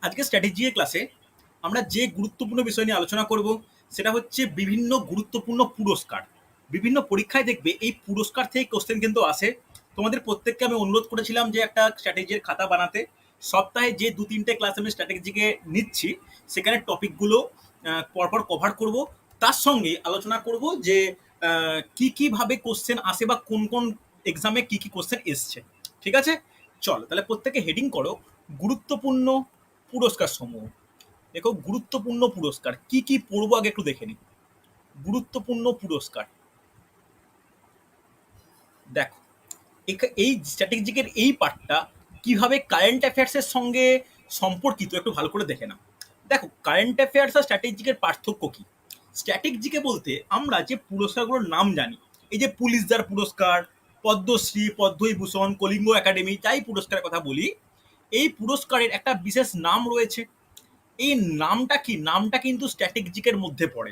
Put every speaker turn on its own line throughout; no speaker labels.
আজকে স্ট্র্যাটেজি ক্লাসে আমরা যে গুরুত্বপূর্ণ বিষয় নিয়ে আলোচনা করব সেটা হচ্ছে বিভিন্ন গুরুত্বপূর্ণ পুরস্কার। বিভিন্ন পরীক্ষায় দেখবে এই পুরস্কার থেকে কোশ্চেন কিন্তু আসে। তোমাদের প্রত্যেককে আমি অনুরোধ করেছিলাম যে একটা স্ট্র্যাটেজির খাতা বানাতে। সপ্তাহে যে ২-৩টে ক্লাস আমি স্ট্র্যাটেজিকে নিচ্ছি সেখানে টপিকগুলো পরপর কভার করব। তার সঙ্গে আলোচনা করব যে কি কিভাবে কোশ্চেন আসে বা কোন কোন এক্সামে কি কি কোশ্চেন এসছে। ঠিক আছে, চলো তাহলে প্রত্যেকে হেডিং করো গুরুত্বপূর্ণ পুরস্কার সমূহ। দেখো গুরুত্বপূর্ণ পুরস্কার কি কি পড়বো আগে একটু দেখে নিই। গুরুত্বপূর্ণ পুরস্কার দেখো, এই স্ট্র্যাটেজিকের এই পার্টটা কিভাবে কারেন্ট অ্যাফেয়ার্সের সঙ্গে সম্পর্কিত একটু ভালো করে দেখে না। দেখো কারেন্ট অ্যাফেয়ার্স আর স্ট্র্যাটেজিকের পার্থক্য কি। স্ট্র্যাটেজিকে বলতে আমরা যে পুরস্কারগুলোর নাম জানি, এই যে পুলিশদার পুরস্কার, পদ্মশ্রী, পদ্মবিভূষণ, কলিঙ্গ একাডেমি, যাই পুরস্কারের কথা বলি, এই পুরস্কারের একটা বিশেষ নাম রয়েছে। এই নামটা কি, নামটা কিন্তু স্ট্র্যাটেজিকের মধ্যে পড়ে।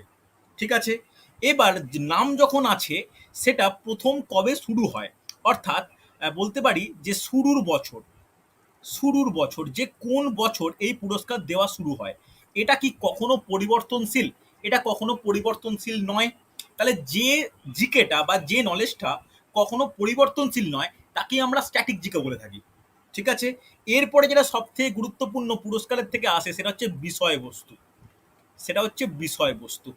ঠিক আছে, এবার নাম যখন আছে সেটা প্রথম কবে শুরু হয়, অর্থাৎ বলতে পারি যে শুরুর বছর যে কোন বছর এই পুরস্কার দেওয়া শুরু হয়। এটা কি কখনো পরিবর্তনশীল? এটা কখনো পরিবর্তনশীল নয়। তাহলে যে জিকেটা বা যে নলেজটা কখনো পরিবর্তনশীল নয় তাকে আমরা স্ট্যাটিক জিকে বলে থাকি। ঠিক আছে, এরপরে যেটা সবথেকে গুরুত্বপূর্ণ পুরস্কারের থেকে আসে সেটা হচ্ছে বিষয়বস্তু। সেটা হচ্ছে বিষয়বস্তু।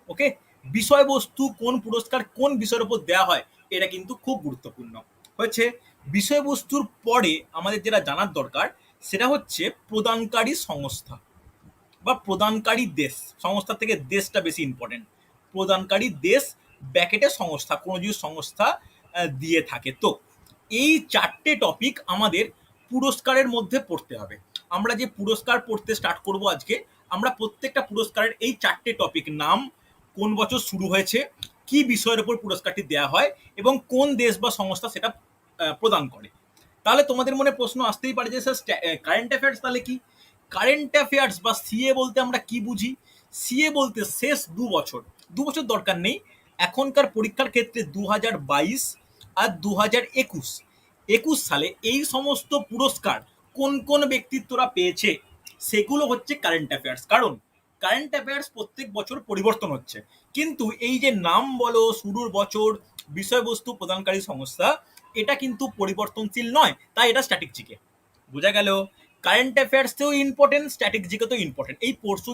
ওকে, বিষয়বস্তু কোন পুরস্কার কোন বিষয়ের উপর দেওয়া হয় এটা কিন্তু খুব গুরুত্বপূর্ণ হয়েছে। বিষয়বস্তুর পরে আমাদের যেটা জানার দরকার সেটা হচ্ছে প্রদানকারী সংস্থা বা প্রদানকারী দেশ। সংস্থা থেকে দেশটা বেশি ইম্পর্টেন্ট। প্রদানকারী দেশ ব্যাকেটে সংস্থা, কোনো যদি সংস্থা দিয়ে থাকে। তো এই চারটে টপিক আমাদের পুরস্কারের মধ্যে পড়তে হবে। আমরা যে পুরস্কার পড়তে স্টার্ট করব আজকে, আমরা প্রত্যেকটা পুরস্কারের এই চারটে টপিক, নাম, কোন বছর শুরু হয়েছে, কি বিষয়ের উপর পুরস্কারটি দেওয়া হয় এবং কোন দেশ বা সংস্থা সেটা প্রদান করে। তাহলে তোমাদের মনে প্রশ্ন আসতেই পারে যে স্যার কারেন্ট অ্যাফেয়ার্স তাহলে কি। কারেন্ট অ্যাফেয়ার্স বা সিএ বলতে আমরা কি বুঝি। সিএ বলতে শেষ ২ বছর, ২ বছর দরকার নেই, এখনকার পরীক্ষার ক্ষেত্রে ২০২২ আর ২০২১ সালে এই সমস্ত পুরস্কার কোন কোন ব্যক্তিত্বরা পেয়েছে সেগুলো হচ্ছে কারেন্ট অ্যাফেয়ার্স। কারণ কারেন্ট অ্যাফেয়ার্স প্রত্যেক বছর পরিবর্তন হচ্ছে, কিন্তু এই যে নাম বলো, শুরুর বছর, বিষয়বস্তু, প্রদানকারী সংস্থা, এটা কিন্তু পরিবর্তনশীল নয়, তাই এটা স্ট্যাটিক জিকে। বোঝা গেল, কারেন্ট অ্যাফেয়ার্সেও ইম্পর্টেন্ট, স্ট্যাটিক জিকেতেও ইম্পর্টেন্ট। এই পরশু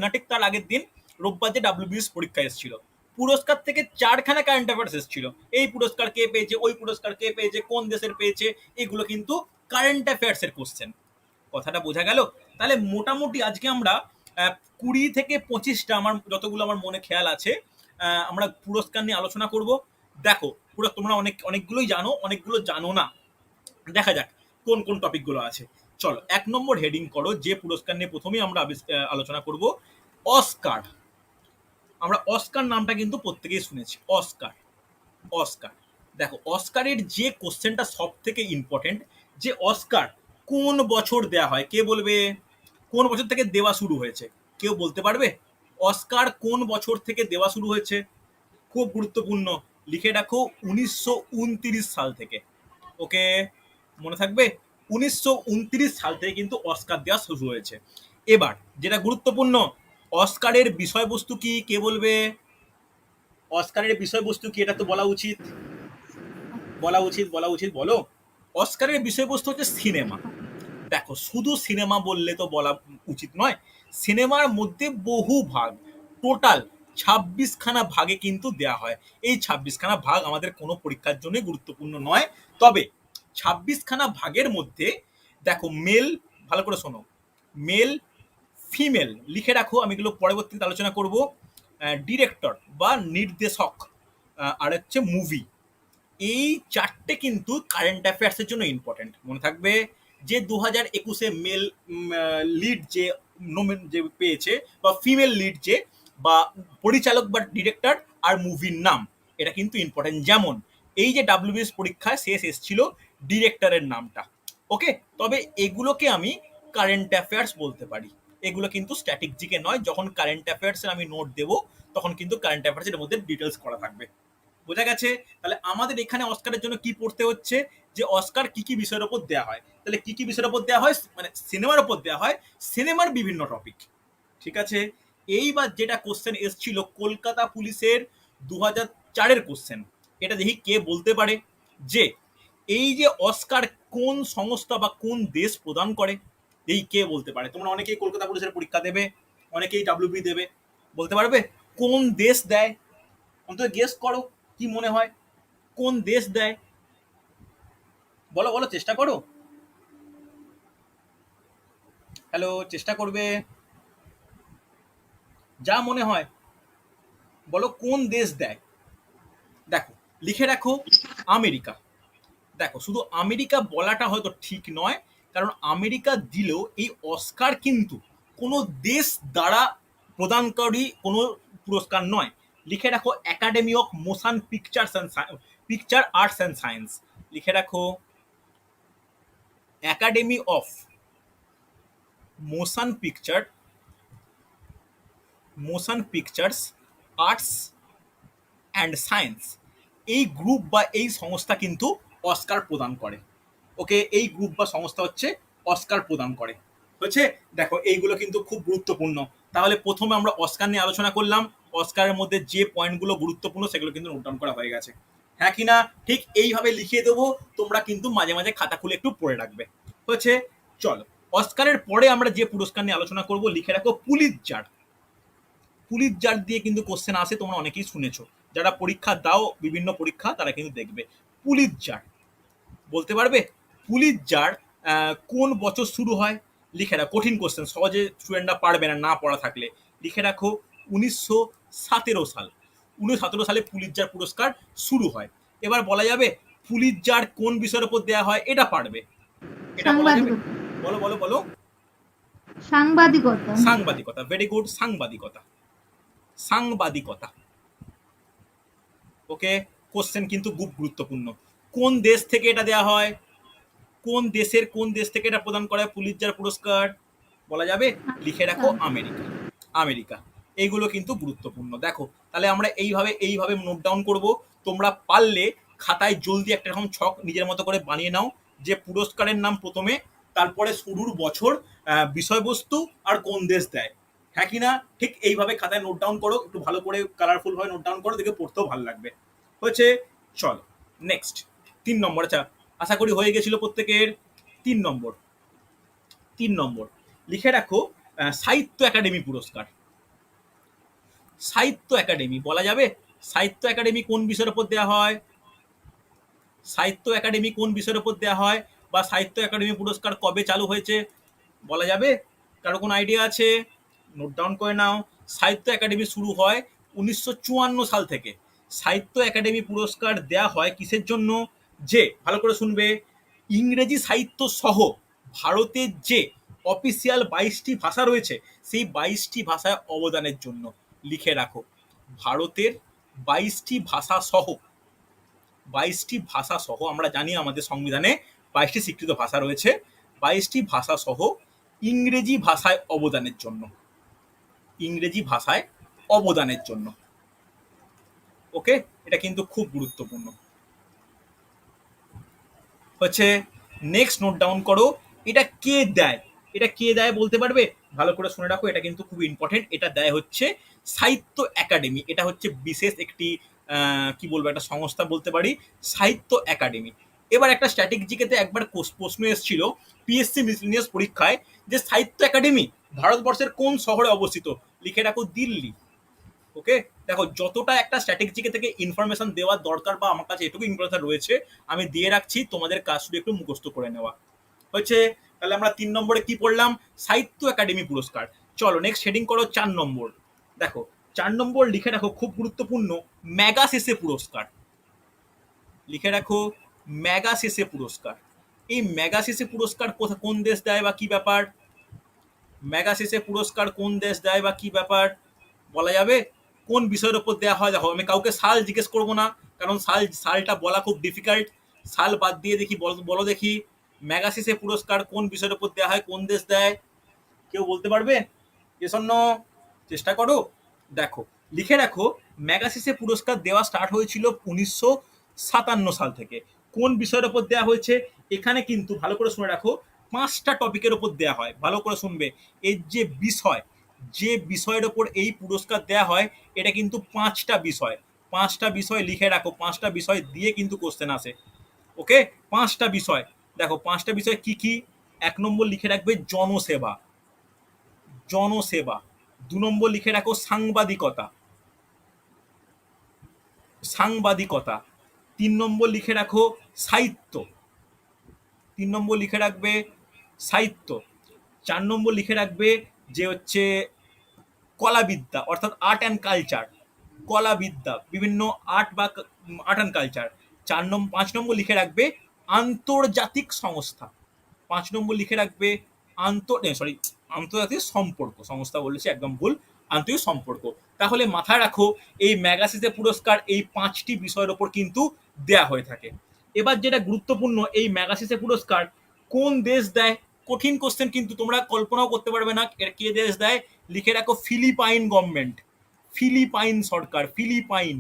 না ঠিক তার আগের দিন রোববার যে ডাব্লিউবিএস পরীক্ষা এসেছিল, পুরস্কার থেকে 4খানা কারেন্ট অ্যাফেয়ার্স এসেছিল। এই পুরস্কার কে পেয়েছে, ওই পুরস্কার কে পেয়েছে, কোন দেশের পেয়েছে, এগুলো কিন্তু কারেন্ট অ্যাফেয়ার্সের কোশ্চেন। কথাটা বোঝা গেল। তাহলে মোটামুটি আজকে আমরা 20 থেকে 25টা, আমার যতগুলো আমার মনে খেয়াল আছে, আমরা পুরস্কার নিয়ে আলোচনা করব। দেখো পুরো তোমরা অনেকগুলোই জানো, অনেকগুলো জানো না। দেখা যাক কোন কোন টপিকগুলো আছে। চলো 1 নম্বর হেডিং করো যে পুরস্কার নিয়ে প্রথমেই আমরা আলোচনা করব, অস্কার। আমরা অস্কার নামটা কিন্তু প্রত্যেকেই শুনেছি, অস্কার। অস্কার, দেখো অস্কারের যে কোশ্চেনটা সব থেকে ইম্পর্টেন্ট, যে অস্কার কোন বছর দেয়া হয়, কে বলবে? কোন বছর থেকে দেওয়া শুরু হয়েছে, কেউ বলতে পারবে? অস্কার কোন বছর থেকে দেওয়া শুরু হয়েছে? খুব গুরুত্বপূর্ণ, লিখে রাখো 1929 সাল থেকে। ওকে, মনে থাকবে 1929 সাল থেকে কিন্তু অস্কার দেওয়া শুরু হয়েছে। এবার যেটা গুরুত্বপূর্ণ, অস্কারের বিষয়বস্তু কি, কে বলবে? অস্কারের বিষয়বস্তু কি, এটা তো বলা উচিত, বলা উচিত, বলো। অস্কারের বিষয়বস্তু হচ্ছে সিনেমা। দেখো শুধু সিনেমা বললে তো বলা উচিত নয়, সিনেমার মধ্যে বহু ভাগ, টোটাল 26খানা ভাগে কিন্তু দেয়া হয়। এই 26খানা ভাগ আমাদের কোনো পরীক্ষার জন্য গুরুত্বপূর্ণ নয়, তবে 26খানা ভাগের মধ্যে দেখো মেল, ভালো করে শোনো, মেল, ফিমেল লিখে রাখো, আমি এগুলো পরবর্তীতে আলোচনা করব, ডিরেক্টর বা নির্দেশক, আর হচ্ছে মুভি। এই চারটে কিন্তু কারেন্ট অ্যাফেয়ার্সের জন্য ইম্পর্টেন্ট, মনে থাকবে। যে 2021-এ মেল লিড যে যে পেয়েছে, বা ফিমেল লিড যে, বা পরিচালক বা ডিরেক্টর, আর মুভির নাম, এটা কিন্তু ইম্পর্টেন্ট। যেমন এই যে ডাব্লিউবিএস পরীক্ষায় শেষ এসেছিল ডিরেক্টরের নামটা। ওকে, তবে এগুলোকে আমি কারেন্ট অ্যাফেয়ার্স বলতে পারি, এগুলো কিন্তু স্ট্যাটিক জিকে নয়। যখন কারেন্ট অ্যাফেয়ার্সের আমি নোট দেবো তখন কিন্তু কারেন্ট অ্যাফেয়ার্সের মধ্যে ডিটেলস করা থাকবে। বোঝা গেছে? তাহলে আমাদের এখানে অস্কারের জন্য কি পড়তে হচ্ছে, যে অস্কার কি কি বিষয়ের উপর দেওয়া হয়। তাহলে কি কি বিষয়ের উপর দেওয়া হয়, মানে সিনেমার উপর দেওয়া হয়, সিনেমার বিভিন্ন টপিক। ঠিক আছে, এইবার যেটা কোশ্চেন এসছিল কলকাতা পুলিশের 2004-এর কোশ্চেন, এটা দেখি কে বলতে পারে যে এই যে অস্কার কোন সংস্থা বা কোন দেশ প্রদান করে। এই কে বলতে পারে? তোমরা অনেকেই কলকাতা পুলিশের পরীক্ষা দেবে, অনেকেই ডাব্লিউবি দেবে, বলতে পারবে কোন দেশ দেয়? অন্তত গেস করো, কি মনে হয় কোন দেশ দেয়? বলো বলো, চেষ্টা করো। হ্যালো, চেষ্টা করবে, যা মনে হয় বলো কোন দেশ দেয়। দেখো, লিখে রাখো আমেরিকা। দেখো, শুধু আমেরিকা বলাটা হয়তো ঠিক নয়, কারণ আমেরিকা দিলেও এই অস্কার কিন্তু কোনো দেশ দ্বারা প্রদানকারী কোনো পুরস্কার নয়। লিখে রাখো academy of motion pictures and picture arts and science. লিখে রাখো academy of motion pictures arts and science. এই গ্রুপ বা এই সংস্থা কিন্তু অস্কার প্রদান করে। ওকে, এই গ্রুপ বা সংস্থা হচ্ছে অস্কার প্রদান করে। হচ্ছে, দেখো এইগুলো কিন্তু খুব গুরুত্বপূর্ণ। তাহলে প্রথমে আমরা অস্কার নিয়ে আলোচনা করলাম, অস্কারের মধ্যে যে পয়েন্টগুলো গুরুত্বপূর্ণ সেগুলো কিন্তু নোট ডাউন করা হয়ে গেছে। হ্যাঁ কি না? ঠিক এইভাবে লিখিয়ে দেবো, তোমরা কিন্তু মাঝে মাঝে খাতা খুলে একটু পড়ে রাখবে। হচ্ছে, চলো অস্কারের পরে আমরা যে পুরস্কার নিয়ে আলোচনা করব, লিখে রাখো পুলিৎজার। পুলিৎজার দিয়ে কিন্তু কোশ্চেন আসে, তোমরা অনেকেই শুনেছো, যারা পরীক্ষা দাও বিভিন্ন পরীক্ষা তারা কিন্তু দেখবে। পুলিৎজার বলতে পারবে? পুলিৎজার কোন বছর শুরু হয়? লিখে রাখো, কঠিন কোশ্চেন, সহজে স্টুডেন্টরা পারবে না, না পড়া থাকলে। লিখে রাখো 1917 সাল। 1917 সালে পুলিৎজার পুরস্কার শুরু হয়। এবার বলা যাবে পুলিৎজার কোন বিষয়ের উপর দেওয়া হয়, এটা পারবে? এটা বলা যাবে?
সাংবাদিকতা।
বলো বলো বলো।
সাংবাদিকতা।
সাংবাদিকতা, ভেরি গুড, সাংবাদিকতা। সাংবাদিকতা। ওকে, কোশ্চেন কিন্তু খুব গুরুত্বপূর্ণ। কোন দেশ থেকে এটা দেওয়া হয়? কোন দেশ থেকে এটা প্রদান করা হয় পুলিৎজার পুরস্কার? বলা যাবে? লিখে রাখো আমেরিকা। আমেরিকা। এইগুলো কিন্তু গুরুত্বপূর্ণ। দেখো, তাহলে আমরা এইভাবে নোট ডাউন করব। তোমরা পারলে খাতায় জলদি একটা এরকম ছক নিজের মতো করে বানিয়ে নাও, যে পুরস্কারের নাম প্রথমে, তারপরে শুরুর বছর, বিষয়বস্তু, আর কোন দেশ দেয়। হ্যাঁ কি না? ঠিক এইভাবে খাতায় নোট ডাউন করো, একটু ভালো করে কালারফুল ভাবে নোট ডাউন করো, দেখে পড়তেও ভালো লাগবে। হয়েছে, চলো নেক্সট 3 নম্বর। আচ্ছা, আশা করি হয়ে গেছিল প্রত্যেকের। 3 নম্বর, 3 নম্বর লিখে রাখো সাহিত্য একাডেমি পুরস্কার। সাহিত্য একাডেমি বলা যাবে? সাহিত্য একাডেমি কোন বিষয়ের উপর দেওয়া হয়? সাহিত্য একাডেমি কোন বিষয়ের উপর দেওয়া হয়, বা সাহিত্য একাডেমি পুরস্কার কবে চালু হয়েছে? বলা যাবে? কারো কোনো আইডিয়া আছে? নোট ডাউন করে নাও। সাহিত্য একাডেমি শুরু হয় 1954 সাল থেকে। সাহিত্য একাডেমি পুরস্কার দেয়া হয় কিসের জন্য? যে, ভালো করে শুনবে, ইংরেজি সাহিত্য সহ ভারতের যে অফিসিয়াল 22টি ভাষা রয়েছে, সেই 22টি ভাষায় অবদানের জন্য। লিখে রাখো, ভারতের 22টি ভাষা সহ, 22টি ভাষা সহ, আমরা জানি আমাদের সংবিধানে 22টি স্বীকৃত ভাষা রয়েছে, 22টি ভাষা সহ ইংরেজি ভাষায় অবদানের জন্য। ইংরেজি ভাষায় অবদানের জন্য। ওকে, এটা কিন্তু খুব গুরুত্বপূর্ণ। হচ্ছে, নেক্সট নোট ডাউন করো, এটা কে দেয়? এটা কে দেয় বলতে পারবে? ভালো করে শুনে রাখো, এটা কিন্তু খুব ইম্পর্টেন্ট। এটা দেয় হচ্ছে সাহিত্য একাডেমি। এটা হচ্ছে বিশেষ একটি কি বলবো, একটা সংস্থা বলতে পারি, সাহিত্য একাডেমি। এবার একটা স্ট্যাটিক জিকেতে একবার প্রশ্ন এসেছিল পিএসসি মিসলিনিয়াস পরীক্ষায়, যে সাহিত্য একাডেমি ভারতবর্ষের কোন শহরে অবস্থিত? লিখে রাখো দিল্লি। ওকে, দেখো যতটা একটা স্ট্র্যাটেজিকে থেকে ইনফরমেশন দেওয়ার দরকার, বা আমার কাছে এটুকু ইনফরমেশন রয়েছে আমি দিয়ে রাখছি, তোমাদের কাজ শুধু একটু মুখস্থ করে নেওয়া হয়েছে। তাহলে আমরা 3 নম্বরে কি পড়লাম? সাহিত্য একাডেমি পুরস্কার। চলো নেক্সট হেডিং করো 4 নম্বর। দেখো 4 নম্বর লিখে রাখো, খুব গুরুত্বপূর্ণ, ম্যাগাসেসে পুরস্কার। লিখে রাখো ম্যাগাসেসে পুরস্কার। এই ম্যাগাসেসে পুরস্কার কোন দেশ দেয় বা কি ব্যাপার? ম্যাগাসেসে পুরস্কার কোন দেশ দেয় বা কি ব্যাপার? বলা যাবে? কোন বিষয়ের উপর দেওয়া হয়? দেখো, আমি কাউকে সাল জিজ্ঞেস করবো না, কারণ সালটা বলা খুব ডিফিকাল্ট। সাল বাদ দিয়ে দেখি, বলো দেখি, ম্যাগাসেসে পুরস্কার কোন বিষয়ের উপর দেওয়া হয়, কোন দেশ দেয়? কেউ বলতে পারবে? এসন্ন চেষ্টা করো। দেখো, লিখে রাখো ম্যাগাসিসে পুরস্কার দেওয়া স্টার্ট হয়েছিল 1957 সাল থেকে। কোন বিষয়ের উপর দেওয়া হয়েছে? এখানে কিন্তু ভালো করে শুনে রাখো, 5টা টপিকের উপর দেওয়া হয়, ভালো করে শুনবে। এর যে বিষয়, যে বিষয়ের উপর এই পুরস্কার দেওয়া হয়, এটা কিন্তু 5টা বিষয়। 5টা বিষয় লিখে রাখো, 5টা বিষয় দিয়ে কিন্তু কোশ্চেন আসে। ওকে, 5টা বিষয়। দেখো 5টা বিষয় কি কি। 1 নম্বর লিখে রাখবে জনসেবা, জনসেবা। 2 নম্বর লিখে রাখো সাংবাদিকতা, সাংবাদিকতা। 3 নম্বর লিখে রাখো সাহিত্য, 3 নম্বর লিখে রাখবে সাহিত্য। 4 নম্বর লিখে রাখবে যে হচ্ছে কলাবিদ্যা, অর্থাৎ আর্ট অ্যান্ড কালচার, কলাবিদ্যা, বিভিন্ন আর্ট বা আর্ট অ্যান্ড কালচার। 5 নম্বর লিখে রাখবে আন্তর্জাতিক সংস্থা, 5 নম্বর লিখে রাখবে আন্তর্জাতিক সম্পর্ক, সংস্থা বলেছে একদম ভুল, আন্তর্জাতিক সম্পর্ক। তাহলে মাথায় রাখো এই ম্যাগাসিসে পুরস্কার এই 5টি বিষয়ের ওপর কিন্তু দেয়া হয়ে থাকে। এবার যেটা গুরুত্বপূর্ণ, এই ম্যাগাসিসে পুরস্কার কোন দেশ দেয়? কঠিন কোশ্চেন, কিন্তু তোমরা কল্পনাও করতে পারবে না এর কে দেশ দেয়। লিখে রাখো ফিলিপাইন গভর্নমেন্ট, ফিলিপাইন সরকার, ফিলিপাইন।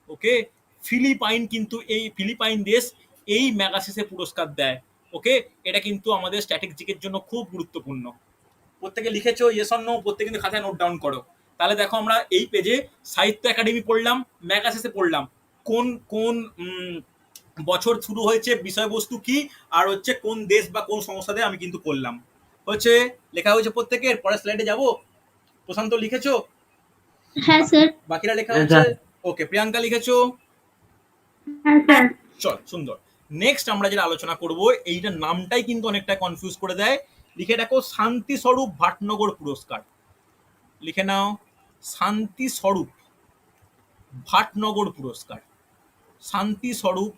ওকে, ফিলিপাইন কিন্তু এই ফিলিপাইন দেশ এই ম্যাগাসিসে পুরস্কার দেয়। ওকে, এটা কিন্তু আমাদের স্ট্র্যাটেজিকের জন্য খুব গুরুত্বপূর্ণ। প্রত্যেকে লিখেছো ইয়েস অর নো? প্রত্যেকে কিন্তু খাতায় নোট ডাউন করো। তাহলে দেখো আমরা এই পেজে সাহিত্য একাডেমি পড়লাম, ম্যাগাসিসে পড়লাম, কোন কোন বছর শুরু হয়েছে, বিষয়বস্তু কি, আর হচ্ছে কোন দেশ বা কোন সংস্থাতে আমি কিন্তু করলাম। হচ্ছে লেখা হয়েছে প্রত্যেকের। পরের স্লাইডে যাবো। প্রশান্ত লিখেছো?
হ্যাঁ স্যার।
বাকিরা লেখা হচ্ছে? ওকে, প্রিয়াঙ্কা লিখেছো?
হ্যাঁ স্যার।
চল, সুন্দর। নেক্সট আমরা যেটা আলোচনা করব, এইটার নামটাই কিন্তু অনেকটা কনফিউজ করে দেয়। লিখে রাখো শান্তি স্বরূপ ভাটনগর পুরস্কার। লিখে নাও শান্তি স্বরূপ ভাটনগর পুরস্কার, শান্তি স্বরূপ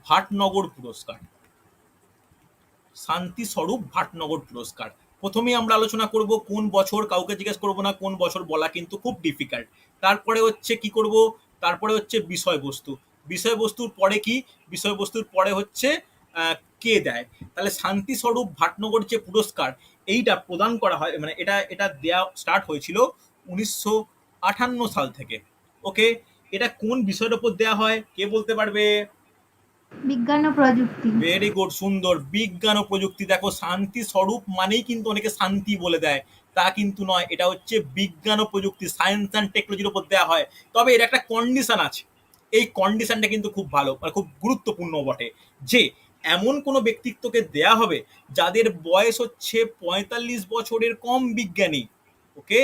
ভাটনগর পুরস্কার, শান্তি স্বরূপ ভাটনগর পুরস্কার। প্রথমেই আমরা আলোচনা করব কোন বছর, কাউকে জিজ্ঞেস করবো না কোন বছর, বলা কিন্তু খুব ডিফিকাল্ট। তারপরে হচ্ছে কি করব, তারপরে হচ্ছে বিষয়বস্তু, বিষয়বস্তুর পরে কি, বিষয়বস্তুর পরে হচ্ছে কে দেয়। তাহলে শান্তি স্বরূপ ভাটনগর যে পুরস্কার, এইটা প্রদান করা হয়, মানে এটা এটা দেয়া স্টার্ট হয়েছিল 1958 সাল থেকে। ওকে, এটা কোন বিষয়ের উপর দেয়া হয় কে বলতে পারবে?
বিজ্ঞান ও প্রযুক্তি।
ভেরি গুড, সুন্দর, বিজ্ঞান ও প্রযুক্তি। দেখো শান্তি স্বরূপ মানেই কিন্তু অনেকে শান্তি বলে দেয়, তা কিন্তু নয়, এটা হচ্ছে বিজ্ঞান ও প্রযুক্তি, সায়েন্স অ্যান্ড টেকনোলজির উপর দেওয়া হয়। তবে এর একটা কন্ডিশন আছে, এই কন্ডিশনটা কিন্তু খুব ভালো, মানে খুব গুরুত্বপূর্ণ বটে, যে এমন কোনো ব্যক্তিত্বকে দেয়া হবে যাদের বয়স হচ্ছে 45 বছরের কম বিজ্ঞানী। ওকে,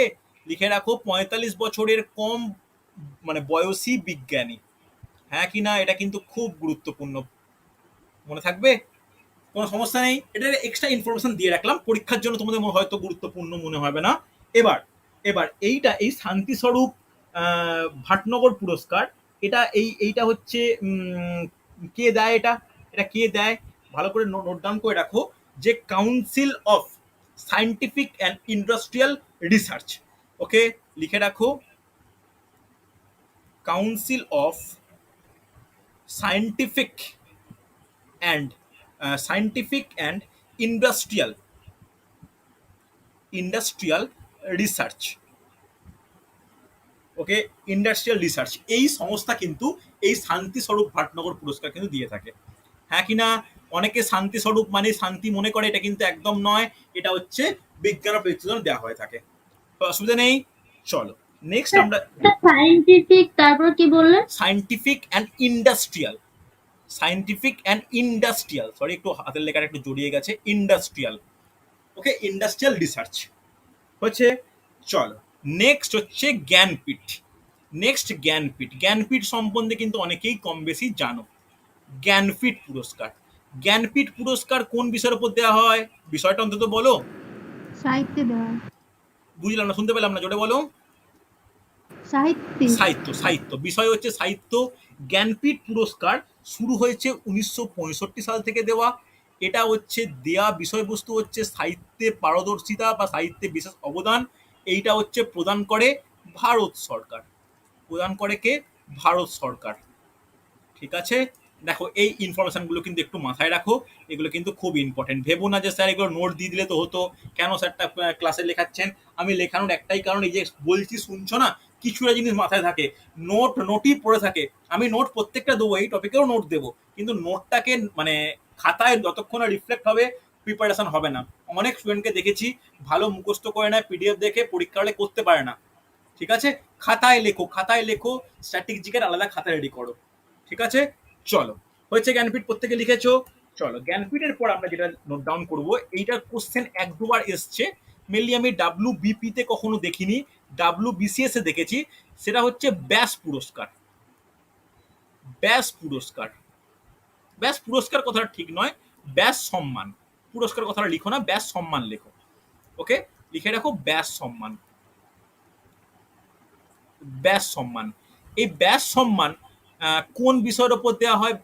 লিখে রাখো 45 বছরের কম মানে বয়সী বিজ্ঞানী। হ্যাঁ কি না? এটা কিন্তু খুব গুরুত্বপূর্ণ, মনে থাকবে, কোনো সমস্যা নেই। এটা এক্সট্রা ইনফরমেশন দিয়ে রাখলাম, পরীক্ষার জন্য তোমাদের হয়তো গুরুত্বপূর্ণ মনে হবে না। এবার এবার এইটা এই শান্তিস্বরূপ ভাটনগর পুরস্কার, এটা এইটা হচ্ছে কে দেয়? এটা এটা কে দেয়? ভালো করে নোট ডাউন করে রাখো, যে council of scientific and industrial research. Okay, লিখে রাখো council of scientific and scientific and industrial industrial research. Okay, industrial research, এই সংস্থা কিন্তু এই শান্তি স্বরূপ ভাটনগর পুরস্কার কিন্তু দিয়ে থাকে। হ্যাঁ কি না? অনেকে শান্তি স্বরূপ মানে শান্তি মনে করে, এটা কিন্তু একদম নয়, এটা হচ্ছে বিজ্ঞান ও প্রযুক্তির জন্য দেওয়া হয়ে থাকে। তো অসুবিধা নেই। চলো নেক্সট আমরা
সায়েন্টিফিক, তারপর কি বললেন?
Scientific and industrial, scientific and industrial, sorry একটু হাতের লেখাটা একটু জড়িয়ে গেছে, ইন্ডাস্ট্রিয়াল। ওকে, ইন্ডাস্ট্রিয়াল রিসার্চ হচ্ছে। চলো নেক্সট হচ্ছে জ্ঞানপীঠ। নেক্সট জ্ঞানপীঠ, জ্ঞানপীঠ সম্বন্ধে কিন্তু অনেকেই কম বেশি জানো। জ্ঞানপীঠ পুরস্কার, জ্ঞানপীঠ পুরস্কার কোন বিষয়ের উপর দেওয়া হয়? বিষয়টা অন্তত বলো।
সাহিত্যে দেওয়া।
বুঝলাম না, শুনতে পেলাম না, জোরে বলো।
সাহিত্যে।
সাহিত্য, সাহিত্য, বিষয় হচ্ছে সাহিত্য। জ্ঞানপীঠ পুরস্কার শুরু হয়েছে 1965 সাল থেকে দেওয়া। এটা হচ্ছে দেয়া বিষয়বস্তু হচ্ছে সাহিত্যে পারদর্শিতা বা সাহিত্যে বিশেষ অবদান। এইটা হচ্ছে প্রদান করে ভারত সরকার, প্রদান করে কে? ভারত সরকার। ঠিক আছে, দেখো এই ইনফরমেশনগুলো কিন্তু একটু মাথায় রাখো, এগুলো কিন্তু খুব ইম্পর্টেন্ট। ভেবো না যে স্যার এগুলো নোট দিয়ে দিলে তো হতো, কেন স্যারটা ক্লাসে লেখাচ্ছেন। আমি লেখানোর একটাই কারণ, এই যে বলছি শুনছো না, কিছুটা জিনিস মাথায় থাকে, নোটই পড়ে থাকে। আমি নোট প্রত্যেকটা দেবো, এই টপিকেও নোট দেবো, কিন্তু নোটটাকে মানে খাতায় যতক্ষণ না রিফ্লেক্ট হবে প্রিপারেশন হবে না। অনেক স্টুডেন্টকে দেখেছি ভালো মুখস্থ করে নেয়, পিডিএফ দেখে পরীক্ষা হলে করতে পারে না। ঠিক আছে, খাতায় লেখো, স্ট্র্যাটেজিকের আলাদা খাতা রেডি করো। ঠিক আছে, চলো, হয়েছে জ্ঞানপীঠ প্রত্যেকে লিখেছো। চলো, জ্ঞানপীঠের পর আমরা যেটা নোট ডাউন করবো, এইটার কোশ্চেন এক দুবার এসছে, মেনলি আমি WBP তে কখনো দেখিনি, WBCS এ দেখেছি। সেটা হচ্ছে ব্যাস পুরস্কার। ব্যাস পুরস্কার, ব্যাস পুরস্কার কথাটা ঠিক নয়, ব্যাস সম্মান। পুরস্কার কথাটা লিখো না, ব্যাস সম্মান লেখো। ওকে, লিখে রাখো ব্যাস সম্মান। ব্যাস সম্মান, এই ব্যাস সম্মান কোন বিষয়ের উপর দেওয়া হয়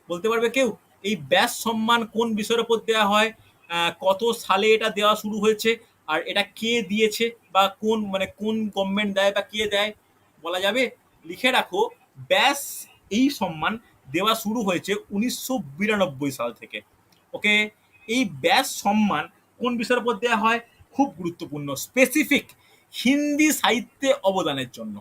বলতে পারবে কেউ? এই ব্যাস সম্মান কোন বিষয়ের উপর দেওয়া হয়, কত সালে এটা দেওয়া শুরু হয়েছে, আর এটা কে দিয়েছে, বা কোন গভর্নমেন্ট দেয় বা কে দেয়, বলা যাবে? লিখে রাখো ব্যাস এই সম্মান দেওয়া শুরু হয়েছে 1992 সাল থেকে। ওকে, এই ব্যাস সম্মান কোন বিষয়ের উপর দেওয়া হয়? খুব গুরুত্বপূর্ণ, স্পেসিফিক হিন্দি সাহিত্যে অবদানের জন্য।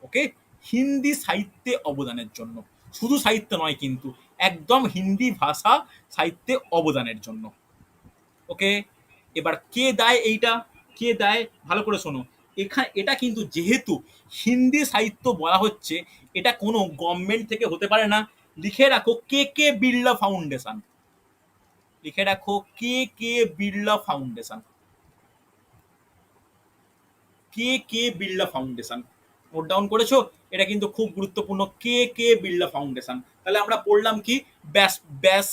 ওকে, হিন্দি সাহিত্যে অবদানের জন্য, শুধু সাহিত্য নয় কিন্তু, একদম হিন্দি ভাষা সাহিত্যে অবদানের জন্য। ওকে, এবার কে দেয় এইটা, কে দেয় ভালো করে শোনো। এটা কিন্তু যেহেতু হিন্দি সাহিত্য বলা হচ্ছে, এটা কোনো গভর্নমেন্ট থেকে হতে পারে না। লিখে রাখো কে বিড়লা ফাউন্ডেশন। লিখে রাখো কে বিড়লা ফাউন্ডেশন। কে বিড়লা ফাউন্ডেশন, নোট ডাউন করেছো? এটা কিন্তু খুব গুরুত্বপূর্ণ, কে বিড়লা ফাউন্ডেশন। তাহলে আমরা পড়লাম কি, ব্যাস ব্যাস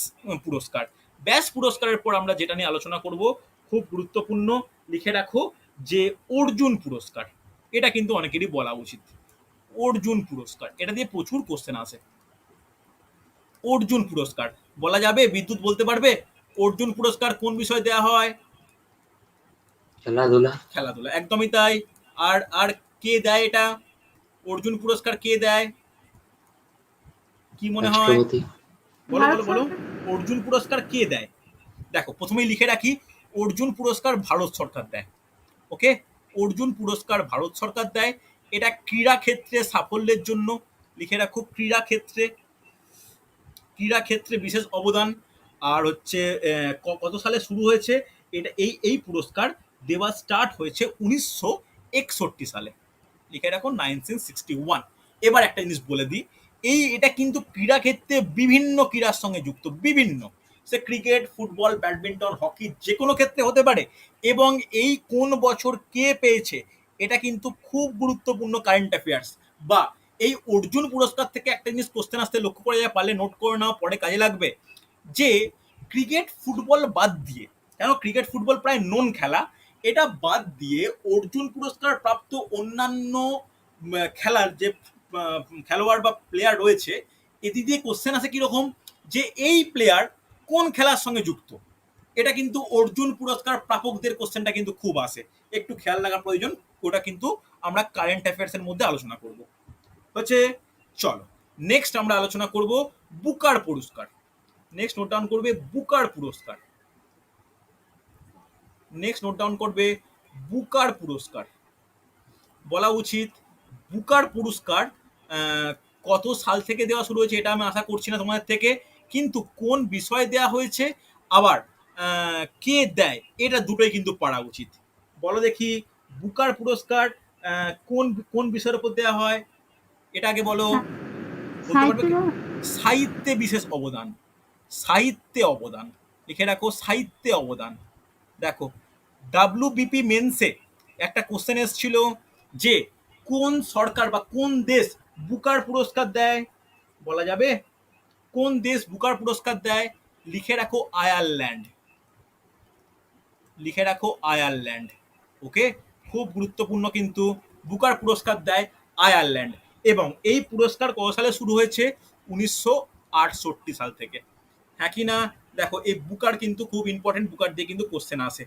পুরস্কার। ব্যাস পুরস্কারের পর আমরা যেটা নিয়ে আলোচনা করব, খুব গুরুত্বপূর্ণ, লিখে রাখো যে অর্জুন পুরস্কার। এটা কিন্তু অনেকেরই বলা উচিত, অর্জুন পুরস্কার, এটা দিয়ে প্রচুর কোশ্চেন আসে। অর্জুন পুরস্কার বলা যাবে? বিদ্যুৎ বলতে পারবে অর্জুন পুরস্কার কোন বিষয়ে দেওয়া হয়?
খেলাধুলা।
খেলাধুলা, একদমই তাই। আর আর কে দেয় এটা, অর্জুন পুরস্কার কে দেয়, কি মনে হয়?
রাষ্ট্রপতি।
বলো বলো বলো, অর্জুন পুরস্কার কে দেয়? দেখো, প্রথমেই লিখে রাখি অর্জুন পুরস্কার ভারত সরকার দেয়। ওকে, অর্জুন পুরস্কার ভারত সরকার দেয়। এটা ক্রীড়া ক্ষেত্রে সাফল্যের জন্য, লিখে রাখো ক্রীড়া ক্ষেত্রে বিশেষ অবদান। আর হচ্ছে কত সালে শুরু হয়েছে এটা, এই পুরস্কার দেওয়া স্টার্ট হয়েছে 1961 সালে। লিখে রাখো 1961। এবার একটা জিনিস বলে দিই, এটা কিন্তু ক্রীড়া ক্ষেত্রে বিভিন্ন ক্রীড়ার সঙ্গে যুক্ত, বিভিন্ন, সে ক্রিকেট, ফুটবল, ব্যাডমিন্টন, হকি, যে কোনো ক্ষেত্রে হতে পারে। এবং এই কোন বছর কে পেয়েছে, এটা কিন্তু খুব গুরুত্বপূর্ণ কারেন্ট অ্যাফেয়ার্স। বা এই অর্জুন পুরস্কার থেকে একটা জিনিস কোশ্চেন আসতে লক্ষ্য করে যায়, পারলে নোট করে নাও, পরে কাজে লাগবে, যে ক্রিকেট ফুটবল বাদ দিয়ে, কেন ক্রিকেট ফুটবল প্রায় নন খেলা, এটা বাদ দিয়ে অর্জুন পুরস্কার প্রাপ্ত অন্যান্য খেলার যে খেলোয়াড় বা প্লেয়ার রয়েছে, এটি দিয়ে কোশ্চেন আসে কিরকম, যে এই প্লেয়ার কোন খেলার সঙ্গে যুক্ত। এটা কিন্তু অর্জুন পুরস্কার প্রাপকদের কোশ্চেনটা কিন্তু খুব আসে, একটু খেয়াল রাখার প্রয়োজন। ওটা কিন্তু আমরা কারেন্ট অ্যাফেয়ার্স এর মধ্যে আলোচনা করব। হচ্ছে, চলো, নেক্সট আমরা আলোচনা করব বুকার পুরস্কার। নেক্সট নোট ডাউন করবে বুকার পুরস্কার। নেক্সট নোট ডাউন করবে বুকার পুরস্কার। বলা উচিত বুকার পুরস্কার কত সাল থেকে দেওয়া শুরু হয়েছে, এটা আমি আশা করছি না তোমাদের থেকে, কিন্তু কোন বিষয়ে দেওয়া হয়েছে, আবার কে দেয়, এটা দুটোই কিন্তু পড়া উচিত। বলো দেখি, বুকার পুরস্কার কোন কোন বিষয়ের উপর দেওয়া হয়, এটা আগে বলো। বলতে পারবে কি? সাহিত্যে বিশেষ অবদান, সাহিত্যে অবদান, লিখে রাখো সাহিত্যে অবদান। দেখো, WBP মেন্সে একটা কোশ্চেন এসেছিল যে কোন সরকার বা কোন দেশ বুকার পুরস্কার দেয়, বলা যাবে? কোন দেশ বুকার পুরস্কার দেয়? লিখে রাখো আয়ারল্যান্ড। লিখে রাখো আয়ারল্যান্ড। ওকে, খুব গুরুত্বপূর্ণ কিন্তু, বুকার পুরস্কার দেয় আয়ারল্যান্ড। এবং এই পুরস্কার কত সালে শুরু হয়েছে? 1968 সাল থেকে। হ্যাঁ কি না? দেখো, এই বুকার কিন্তু খুব ইম্পর্টেন্ট, বুকার দিয়ে কিন্তু কোশ্চেন আসে।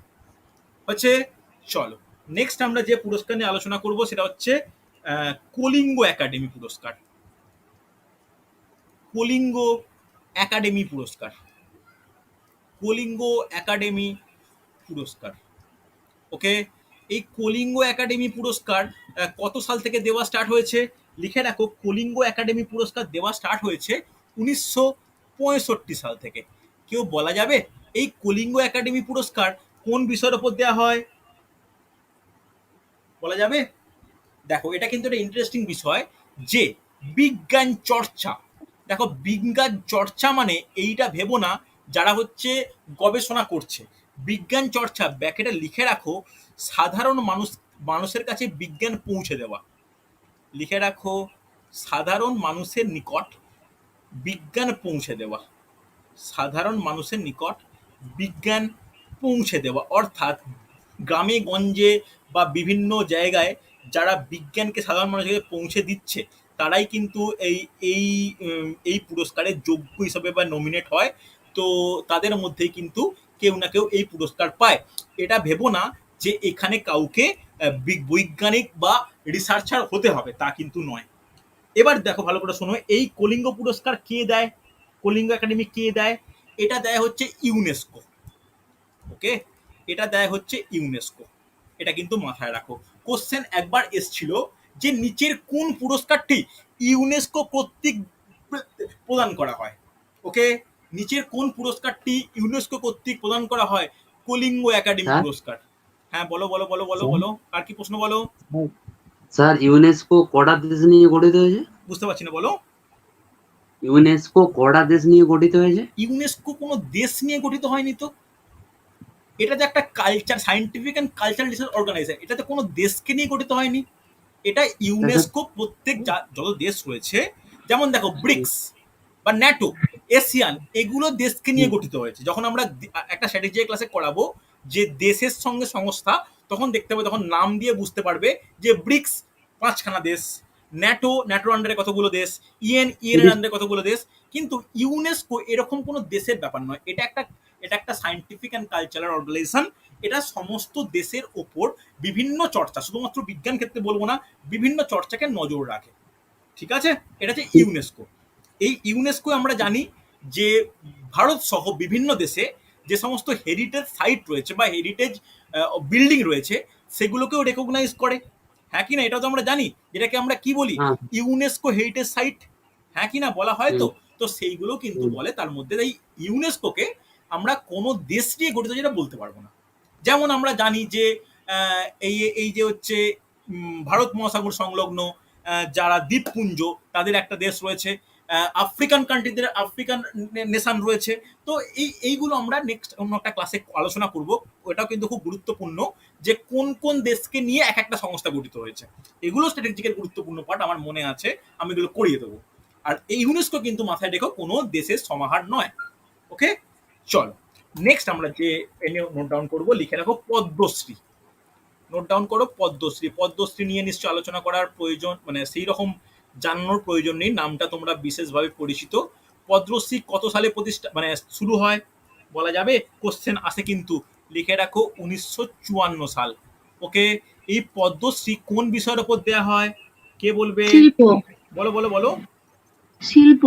হচ্ছে, চলো, নেক্সট আমরা যে পুরস্কার নিয়ে আলোচনা করব সেটা হচ্ছে কলিঙ্গ একাডেমি পুরস্কার। কলিঙ্গ একাডেমি পুরস্কার, কলিঙ্গ একাডেমি পুরস্কার। ওকে, এই কলিঙ্গ একাডেমি পুরস্কার কত সাল থেকে দেওয়া স্টার্ট হয়েছে? লিখে রাখো, কলিঙ্গ একাডেমি পুরস্কার দেওয়া স্টার্ট হয়েছে 1965 সাল থেকে। কেউ বলা যাবে এই কলিঙ্গ একাডেমি পুরস্কার কোন বিষয়ের উপর দেওয়া হয়? বলা যাবে? দেখো, এটা কিন্তু একটা ইন্টারেস্টিং বিষয় যে বিজ্ঞান চর্চা। দেখো, বিজ্ঞান চর্চা মানে এইটা ভেবো না যারা হচ্ছে গবেষণা করছে। বিজ্ঞান চর্চা ব্যাকেটে লিখে রাখো, সাধারণ মানুষের কাছে বিজ্ঞান পৌঁছে দেওয়া। লিখে রাখো, সাধারণ মানুষের নিকট বিজ্ঞান পৌঁছে দেওয়া। সাধারণ মানুষের নিকট বিজ্ঞান পৌঁছে দেওয়া, অর্থাৎ গ্রামে গঞ্জে বা বিভিন্ন জায়গায় যারা বিজ্ঞানকে সাধারণ মানুষকে পৌঁছে দিচ্ছে তারাই কিন্তু এই এই এই পুরস্কারের যোগ্য হিসাবে বা নমিনেট হয়। তো তাদের মধ্যেই কিন্তু কেউ না কেউ এই পুরস্কার পায়। এটা ভেবো না যে এখানে কাউকে বৈজ্ঞানিক বা রিসার্চার হতে হবে, তা কিন্তু নয়। এবার দেখো, ভালো করে শোনো, এই কলিঙ্গ পুরস্কার কে দেয়? কলিঙ্গ একাডেমি কে দেয়? এটা দেয় হচ্ছে ইউনেস্কো। ওকে, এটা দেয় হচ্ছে ইউনেস্কো। এটা কিন্তু মাথায় রাখো। কোশ্চেন একবার এসছিল যে নিচের কোন পুরস্কারটি ইউনেস্কো কর্তৃক প্রদান করা হয়? ওকে, নিচের কোন পুরস্কারটি ইউনেস্কো কর্তৃক প্রদান করা হয়? কলিঙ্গ একাডেমি
স্যার
পুরস্কার। হ্যাঁ, বলো বলো বলো বলো
স্যার
বলো, আর কি প্রশ্ন বলো?
স্যার ইউনেস্কো কটা দেশ নিয়ে গঠিত হয়েছে?
বুঝতে পারছি না, বলো।
ইউনেস্কো কটা দেশ নিয়ে গঠিত হয়েছে?
ইউনেস্কো কোনো দেশ নিয়ে গঠিত হয়নি তো। এটা যে একটা culture, scientific and cultural research organization, এটাতে কোনো দেশকে নিয়ে গঠিত হয়নি। এটা
স্যার
ইউনেস্কো প্রত্যেক যত দেশ রয়েছে, যেমন দেখো ব্রিক্স বা ন্যাটো, এশিয়ান, এগুলো দেশকে নিয়ে গঠিত হয়েছে। যখন আমরা একটা স্ট্র্যাটেজি ক্লাসে করাবো যে দেশের সঙ্গে সংস্থা, তখন দেখতে পাবে, তখন নাম দিয়ে বুঝতে পারবে যে ব্রিক্স 5খানা দেশ, ন্যাটোর আন্ডারে কতগুলো দেশ, এর আন্ডারে কতগুলো দেশ। কিন্তু ইউনেস্কো এরকম কোনো দেশের ব্যাপার নয়। এটা একটা সায়েন্টিফিক অ্যান্ড কালচারাল অর্গানাইজেশন। এটা সমস্ত দেশের ওপর বিভিন্ন চর্চা, শুধুমাত্র বিজ্ঞান ক্ষেত্রে বলবো না, বিভিন্ন চর্চাকে নজর রাখে। ঠিক আছে? এটা হচ্ছে ইউনেস্কো। এই ইউনেস্কো আমরা জানি যে ভারত সহ বিভিন্ন দেশে যে সমস্ত হেরিটেজ সাইট রয়েছে বা হেরিটেজ বিল্ডিং রয়েছে, সেগুলোকেও রেকগনাইজ করে। হ্যাঁ কি না? এটা তো আমরা জানি, যেটাকে আমরা কি বলি,
হ্যাঁ
ইউনেস্কো হেরিটেজ সাইট। হ্যাঁ কি না? বলা হয় তো।
হুম,
তো সেইগুলো কিন্তু
হুম,
বলে। তার মধ্যে এই ইউনেস্কোকে আমরা কোনো দেশ নিয়ে গঠিত যেটা বলতে পারবো না। যেমন আমরা জানি যে এই এই যে হচ্ছে ভারত মহাসাগর সংলগ্ন যারা দ্বীপপুঞ্জ, তাদের একটা দেশ রয়েছে। আফ্রিকান কান্ট্রিদের আফ্রিকান নেশন রয়েছে। তো এইগুলো আমরা নেক্সট অন্য একটা ক্লাসে আলোচনা করব। ওটাও কিন্তু খুব গুরুত্বপূর্ণ যে কোন কোন দেশকে নিয়ে এক একটা সংস্থা গঠিত হয়েছে। এগুলো স্ট্র্যাটেজিকের গুরুত্বপূর্ণ পার্ট, আমার মনে আছে, আমি এগুলো করিয়ে দেবো। আর এই ইউনেস্কো কিন্তু মাথায় রেখো কোনো দেশের সমাহার নয়। ওকে, চলো নেক্সট আমরা যে নোট ডাউন করবো, লিখে রাখো পদ্মশ্রী। নোট ডাউন করো পদ্মশ্রী। পদ্মশ্রী নিয়ে নিশ্চয় আলোচনা করার প্রয়োজন, মানে সেই রকম জানানোর প্রয়োজন নেই, নামটা তোমরা বিশেষভাবে পরিচিত। পদ্মশ্রী কত সালে প্রতিষ্ঠা মানে শুরু হয় বলা যাবে? কোশ্চেন আসে কিন্তু। লিখে রাখো 1954 সাল। ওকে, এই পদ্মশ্রী কোন বিষয়ের উপর দেয়া হয়? কে বলবে?
শিল্প।
বলো বলো বলো।
শিল্প।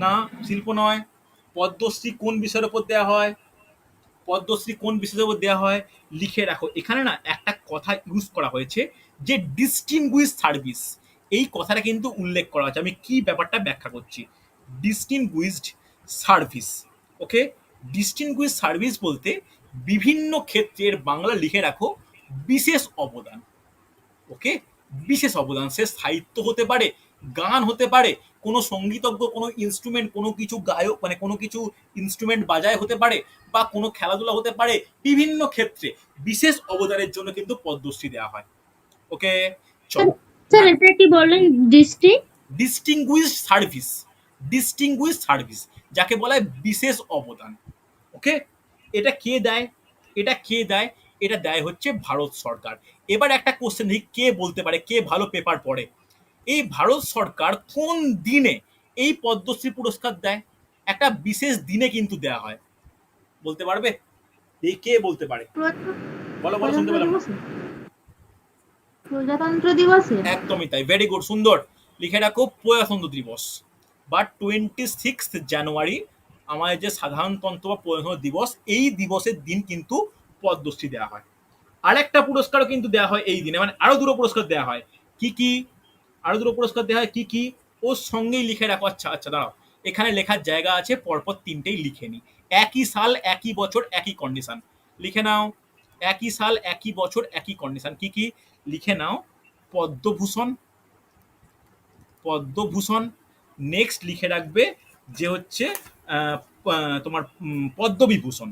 না, শিল্প নয়। পদ্মশ্রী কোন বিষয়ের উপর দেয়া হয়? পদ্মশ্রী কোন বিষয়ের উপর দেওয়া হয়? লিখে রাখো। এখানে না একটা কথা ইউজ করা হয়েছে যে ডিস্টিংগুইশ সার্ভিস। এই কথাটা কিন্তু উল্লেখ করা হয়েছে। আমি কি ব্যাপারটা ব্যাখ্যা করছি। Distinguished service. Okay, distinguish service বলতে বিভিন্ন ক্ষেত্রের বাংলা লিখে রাখো বিশেষ অবদান। ওকে, বিশেষ অবদান। সে সাহিত্য হতে পারে, গান হতে পারে, কোনো সঙ্গীতজ্ঞ কোনো ইনস্ট্রুমেন্ট, কোনো কিছু গায়ক মানে কোনো কিছু ইনস্ট্রুমেন্ট বাজায় হতে পারে, বা কোনো খেলাধুলা হতে পারে। বিভিন্ন ক্ষেত্রে বিশেষ অবদানের জন্য কিন্তু পদ্মশ্রী দেওয়া হয়। ওকে, চলো।
স্যার
হ্যাঁ,
এটা কি বললেন? District.
Distinguished service. Distinguished service যাকে বলা হয় বিশেষ অবদান। ওকে, এটা কে দেয়? এটা কে দেয়? এটা দেয় হচ্ছে ভারত সরকার। এবার একটা কোশ্চেন দেখি কে বলতে পারে, কে ভালো পেপার পড়ে। এই ভারত সরকার কোন দিনে এই পদ্মশ্রী পুরস্কার দেয়? একটা বিশেষ দিনে কিন্তু দেয়া হয়। বলতে পারবে? এই কে বলতে পারে? বলো বলো, শুনতে
প্রজাতন্ত্র
পেলাম না।
দিবসে। প্রজাতন্ত্র দিবসে।
একদমই তাই, ভেরি গুড, সুন্দর। লিখে রাখো প্রজাতন্ত্র দিবস বা 26 জানুয়ারি আমাদের যে সাধারণতন্ত্র বা প্রজাতন্ত্র দিবস, এই দিবসের দিন কিন্তু পদ্মশ্রী দেওয়া হয়। আরেকটা পুরস্কারও কিন্তু দেওয়া হয় এই দিনে, মানে আরো দুটো পুরস্কার দেওয়া হয়। কি কি, আরো দুটো পুরস্কার দেওয়া হয় কি কি, ওর সঙ্গেই লিখে রাখো। আচ্ছা আচ্ছা দাঁড়াও, এখানে লেখার জায়গা আছে, পরপর তিনটেই লিখে নি। একই সাল, একই বছর, একই কন্ডিশন, লিখে নাও। একই সাল, একই বছর, একই কন্ডিশন, কি কি লিখে নাও। পদ্মভূষণ, পদ্মভূষণ। নেক্সট লিখে রাখবে যে হচ্ছে তোমার পদ্মবিভূষণ,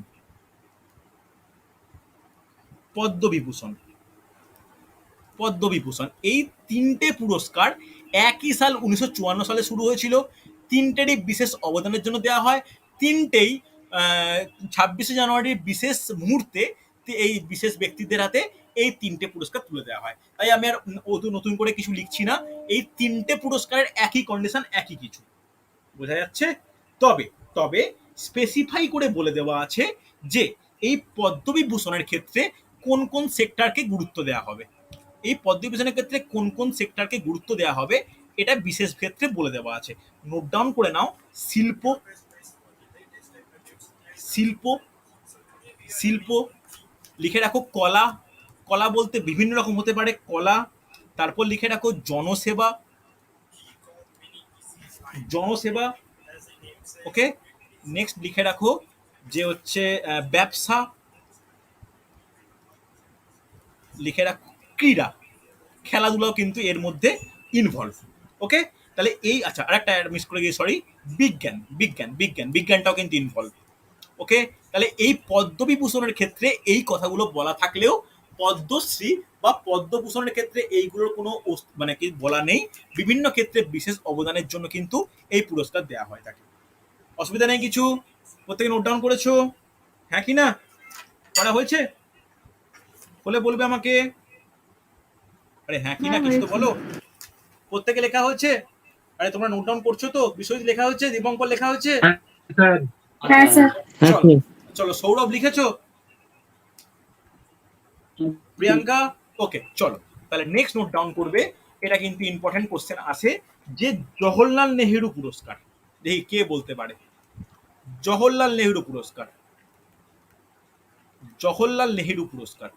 পদ্মবিভূষণ, পদ্মবিভূষণ। এই তিনটে পুরস্কার একই সাল 1954 সালে শুরু হয়েছিল। তিনটেরই বিশেষ অবদানের জন্য দেওয়া হয়। তিনটেই 26শে জানুয়ারির বিশেষ মুহূর্তে এই বিশেষ ব্যক্তিদের হাতে এই তিনটে পুরস্কার তুলে দেওয়া হয়। তাই আমি আর নতুন করে কিছু লিখছি না, এই তিনটে পুরস্কারের একই কন্ডিশন, একই কিছু, বোঝা যাচ্ছে। তবে তবে স্পেসিফাই করে বলে দেওয়া আছে যে এই পদ্মবিভূষণের ক্ষেত্রে কোন কোন সেক্টরকে গুরুত্ব দেওয়া হবে, এই পদ্মবিভূষণের ক্ষেত্রে কোন কোন সেক্টরকে গুরুত্ব দেওয়া হবে, এটা বিশেষ ক্ষেত্রে বলে দেওয়া আছে। নোট ডাউন করে নাও। শিল্প, শিল্প, শিল্প লিখে রাখো। কলা, কলা বলতে বিভিন্ন রকম হতে পারে কলা। তারপর লিখে রাখো জনসেবা, জনসেবা। ওকে, নেক্সট লিখে রাখো যে হচ্ছে ব্যবসা, লিখে রাখো ক্রীড়া, খেলাধুলাও কিন্তু এর মধ্যে ইনভলভ। ওকে, তাহলে এই, আচ্ছা আরেকটা মিস করে গিয়ে সরি, বিজ্ঞান, বিজ্ঞান, বিজ্ঞান, বিজ্ঞানটাও কিন্তু ইনভলভ। ওকে, তাহলে এই পদ্মবিভূষণের ক্ষেত্রে এই কথাগুলো বলা থাকলেও পদ্মশ্রী বা পদ্মভূষণের ক্ষেত্রে এইগুলোর কোনো মানে কি বলা নেই। বিভিন্ন ক্ষেত্রে বিশেষ অবদানের জন্য কিন্তু এই পুরস্কার দেওয়া হয় তাকে। অসুবিধা নেই কিছু? প্রত্যেকে নোট ডাউন করেছো? হ্যাঁ কি না? করা হয়েছে? বলে বলবে আমাকে। আরে হ্যাঁ কি না কিছু তো বলো। প্রত্যেকে লেখা হয়েছে? আরে তোমরা নোট ডাউন করছো তো? বিশ্বজিৎ লেখা হয়েছে, দীপঙ্কর লেখা হয়েছে?
হ্যাঁ স্যার।
চলো চলো, সৌরভ লিখেছো? প্রিয়াঙ্কা? ওকে, চলো তাহলে নেক্সট নোট ডাউন করবে। এটা কিন্তু ইম্পর্টেন্ট কোশ্চেন আসে যে জওহরলাল নেহেরু পুরস্কার, দেখি কে বলতে পারে। জওহরলাল নেহেরু পুরস্কার, জওহরলাল নেহেরু পুরস্কার,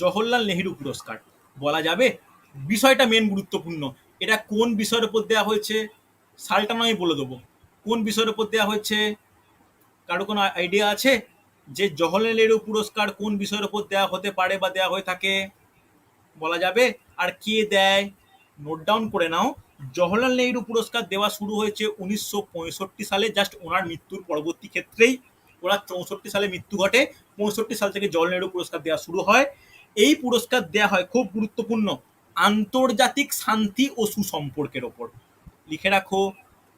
জওহরলাল নেহেরু পুরস্কার বলা যাবে? বিষয়টা মেন গুরুত্বপূর্ণ। এটা কোন বিষয়ের উপর দেওয়া হয়েছে, সালটা নয় বলে দেবো। কোন বিষয়ের উপর দেওয়া হয়েছে? কারো কোনো আইডিয়া আছে যে জওহরলাল নেহেরু পুরস্কার কোন বিষয়ের উপর দেওয়া হতে পারে বা দেওয়া হয়ে থাকে? বলা যাবে? আর কে দেয়? নোট ডাউন করে নাও। জওহরলাল নেহেরু পুরস্কার দেওয়া শুরু হয়েছে 1965 সালে, জাস্ট ওনার মৃত্যুর পরবর্তী ক্ষেত্রেই। ওনার 64 সালে মৃত্যু ঘটে, 65 সাল থেকে জওহরলাল নেহেরু পুরস্কার দেওয়া শুরু হয়। এই পুরস্কার দেওয়া হয়, খুব গুরুত্বপূর্ণ, আন্তর্জাতিক শান্তি ও সুসম্পর্কের ওপর। লিখে রাখো,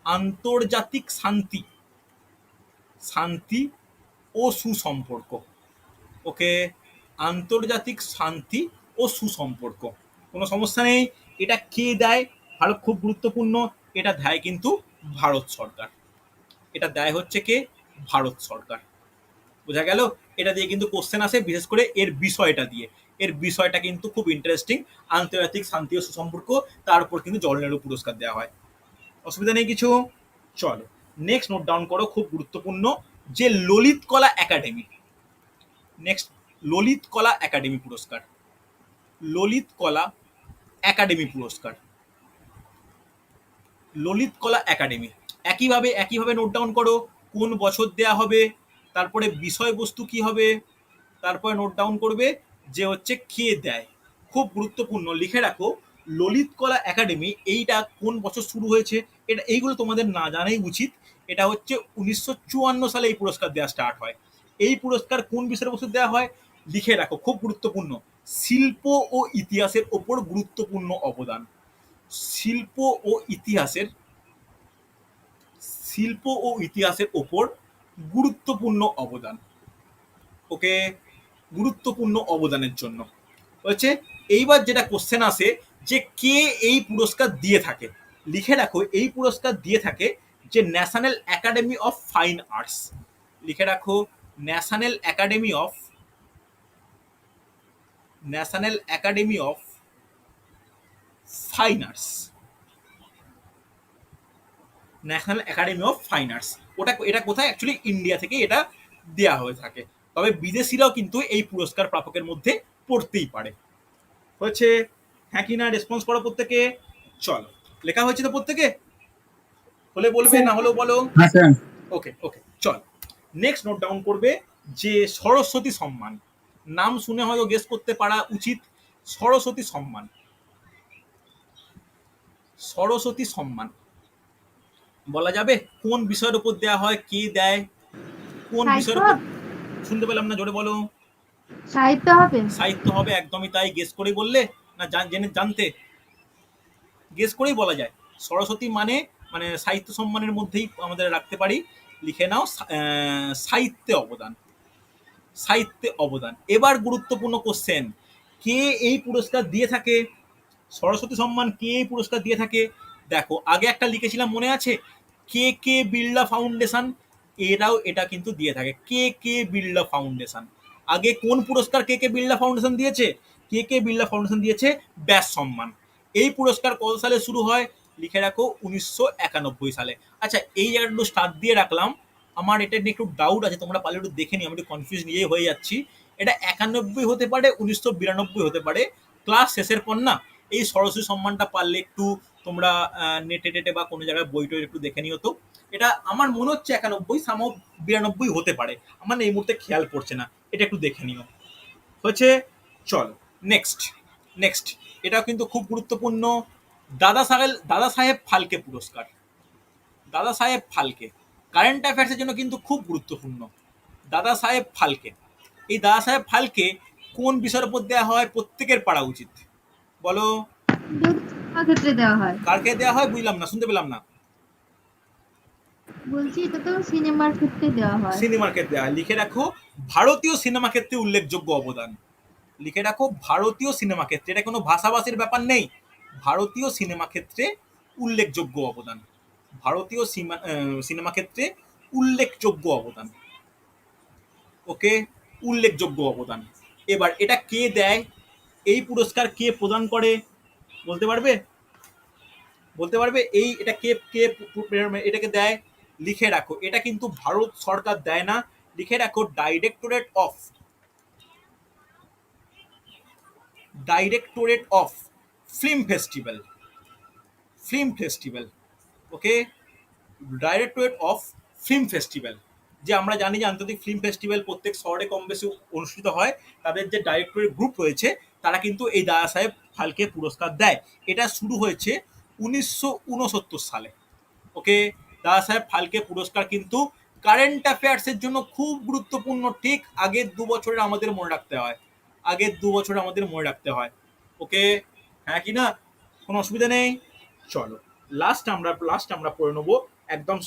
আন্তর্জাতিক শান্তি, শান্তি ও সুসম্পর্ক। ওকে, আন্তর্জাতিক শান্তি ও সুসম্পর্ক, কোনো সমস্যা নেই। এটা কে দেয়? ভালো, খুব গুরুত্বপূর্ণ। এটা দেয় কিন্তু ভারত সরকার। এটা দেয় হচ্ছে কে? ভারত সরকার। বোঝা গেল? এটা দিয়ে কিন্তু কোশ্চেন আসে, বিশেষ করে এর বিষয়টা দিয়ে। এর বিষয়টা কিন্তু খুব ইন্টারেস্টিং, আন্তর্জাতিক শান্তি ও সুসম্পর্ক, তার উপর কিন্তু জওহরলাল নেহেরু পুরস্কার দেওয়া হয়। অসুবিধা নেই কিছু? চলো নেক্সট নোট ডাউন করো, খুব গুরুত্বপূর্ণ, যে ললিত কলা একাডেমি। নেক্সট, ললিত কলা একাডেমি পুরস্কার, ললিত কলা একাডেমি পুরস্কার, ললিত কলা একাডেমি। একইভাবে নোট ডাউন করো কোন বছর দেয়া হবে, তারপরে বিষয়বস্তু কি হবে, তারপরে নোট ডাউন করবে যে হচ্ছে কে দেয়। খুব গুরুত্বপূর্ণ, লিখে রাখো ললিত কলা একাডেমি এইটা কোন বছর শুরু হয়েছে। এটা এইগুলো তোমাদের না জানাই উচিত। এটা হচ্ছে 1954 সালে এই পুরস্কার দেওয়া স্টার্ট হয়। এই পুরস্কার কোন বিষয়বস্তু দেওয়া হয় লিখে রাখো, খুব গুরুত্বপূর্ণ, শিল্প ও ইতিহাসের ওপর গুরুত্বপূর্ণ অবদান। শিল্প ও ইতিহাসের, শিল্প ও ইতিহাসের ওপর গুরুত্বপূর্ণ অবদান। ওকে, গুরুত্বপূর্ণ অবদানের জন্য হচ্ছে। এইবার যেটা কোশ্চেন আসে যে কে এই পুরস্কার দিয়ে থাকে, লিখে রাখো এই পুরস্কার দিয়ে থাকে যে national academy of fine arts. লিখে রাখো, national academy of, national academy of fine arts, national academy of fine arts. ওটা, এটা কোথায়? অ্যাকচুয়ালি ইন্ডিয়া থেকে এটা দেওয়া হয়ে থাকে, তবে বিদেশিরাও কিন্তু এই পুরস্কার প্রাপকের মধ্যে পড়তেই পারে। হয়েছে? হ্যাঁ কি না? রেসপন্স করো প্রত্যেকে। চলো, লেখা হয়েছে তো প্রত্যেকে? হলে বলবে, না হলেও বলো।
হ্যাঁ স্যার।
ওকে ওকে, চল নেক্সট নোট ডাউন করবে যে সরস্বতী সম্মান। নাম শুনে হয়তো গেস করতে পারা উচিত। সরস্বতী সম্মান, সরস্বতী সম্মান বলা যাবে কোন বিষয়ের উপর দেয়া হয়, কে দেয়, কোন বিষয়ের উপর? শুনতে পেলাম না, জোরে বলো।
সাহিত্য হবে।
সাহিত্য হবে, একদমই তাই। গেস করেই বললে না জেনে জানতে? গেস করেই বলা যায়। সরস্বতী মানে মানে সাহিত্য সম্মানের মধ্যেই আমাদের রাখতে পারি। লিখে নাও সাহিত্যে অবদান, সাহিত্যে অবদান। এবার গুরুত্বপূর্ণ কোশ্চেন, কে এই পুরস্কার দিয়ে থাকে? সরস্বতী সম্মান কে এই পুরস্কার দিয়ে থাকে? দেখো, আগে একটা লিখেছিলাম মনে আছে, কে কে বিড়লা ফাউন্ডেশন, এরাও এটা কিন্তু দিয়ে থাকে। কে কে বিড়লা ফাউন্ডেশন, আগে কোন পুরস্কার কে কে বিড়লা ফাউন্ডেশন দিয়েছে? কে কে বিড়লা ফাউন্ডেশন দিয়েছে ব্যাস সম্মান। এই পুরস্কার কত সালে শুরু হয়? লিখে রাখো 1991 সালে। আচ্ছা, এই জায়গাটা একটু স্টার্ট দিয়ে রাখলাম, আমার এটা নিয়ে একটু ডাউট আছে, তোমরা পারলে একটু দেখে নি, আমি একটু কনফিউজ নিজেই হয়ে যাচ্ছি। এটা 91 হতে পারে, 1992 হতে পারে। ক্লাস শেষের পর না এই সরস্বতী সম্মানটা পারলে একটু তোমরা নেটে টেটে বা কোনো জায়গায় বই টই একটু দেখে নিও তো। এটা আমার মনে হচ্ছে 91, সামো 92 হতে পারে, আমার এই মুহূর্তে খেয়াল পড়ছে না, এটা একটু দেখে নিও। হচ্ছে? চলো নেক্সট, নেক্সট এটাও কিন্তু খুব গুরুত্বপূর্ণ, দাদা সাহেব ফালকে পুরস্কার। দাদা সাহেব ফালকে কারেন্ট অ্যাফেয়ার্সের জন্য কিন্তু খুব গুরুত্বপূর্ণ। দাদা সাহেব ফালকে, এই দাদা সাহেব ফালকে কোন বিষয়ের উপর দেওয়া হয় প্রত্যেকের পারা উচিত? বলো।
ক্ষেত্রে দেওয়া হয়।
কারকে দেওয়া হয় বুঝলাম না, শুনতে পেলাম না।
বলছি এটা তো সিনেমার ক্ষেত্রে দেওয়া হয়।
সিনেমার ক্ষেত্রে দেওয়া হয়। লিখে রাখো ভারতীয় সিনেমা ক্ষেত্রে উল্লেখযোগ্য অবদান। লিখে রাখো ভারতীয় সিনেমা ক্ষেত্রে, এটা কোনো ভাষাভাষীর ব্যাপার নেই। ভারতীয় সিনেমা ক্ষেত্রে উল্লেখযোগ্য অবদান, ভারতীয় সিনেমা ক্ষেত্রে উল্লেখযোগ্য অবদান। ওকে, উল্লেখযোগ্য অবদান। এবার এটা কে দেয়? এই পুরস্কার কে প্রদান করে? বলতে পারবে? বলতে পারবে এই এটা কে কে এটাকে দেয়? লিখে রাখো, এটা কিন্তু ভারত সরকার দেয় না। লিখে রাখো directorate of film festival, film festival. Okay, directorate of film festival. যে আমরা জানি যে আন্তর্জাতিক ফিল্ম ফেস্টিভ্যাল প্রত্যেক শহরে কম বেশি অনুষ্ঠিত হয়, তাদের যে ডাইরেক্টরেট গ্রুপ রয়েছে তারা কিন্তু এই দাদা সাহেব ফালকে পুরস্কার দেয়। এটা শুরু হয়েছে 1969 সালে। ওকে, দাদা সাহেব ফালকে পুরস্কার কিন্তু কারেন্ট অ্যাফেয়ার্সের জন্য খুব গুরুত্বপূর্ণ। ঠিক আগের 2 বছরের আমাদের মনে রাখতে হয়, আগের 2 বছরে আমাদের মনে রাখতে হয়। ওকে, হ্যাঁ কি না? কোনো অসুবিধা নেই। চলো লাস্ট আমরা পড়ে নেবো, একদম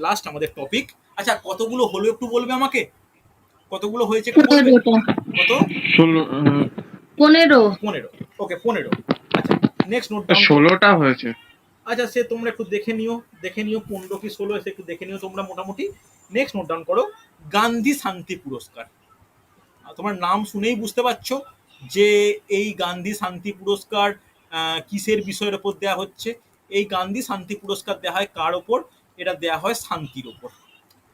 লাস্ট আমাদের টপিক। আচ্ছা, কতগুলো হলো একটু বলবে আমাকে? কতগুলো হয়েছে একটু বলবে?
15টা।
কত?
15।
15। ওকে, 15। আচ্ছা, নেক্সট নোট ডাউন।
16টা হয়েছে।
আচ্ছা, সে তোমরা একটু দেখে নিও, 15 কি 16 এসে একটু দেখে নিও তোমরা মোটামুটি। নেক্সট নোট ডাউন করো, গান্ধী শান্তি পুরস্কার। তোমার নাম শুনেই বুঝতে পারছো যে এই গান্ধী শান্তি পুরস্কার কিসের বিষয়ের ওপর দেওয়া হচ্ছে। এই গান্ধী শান্তি পুরস্কার দেওয়া হয় কার ওপর? এটা দেওয়া হয় শান্তির ওপর।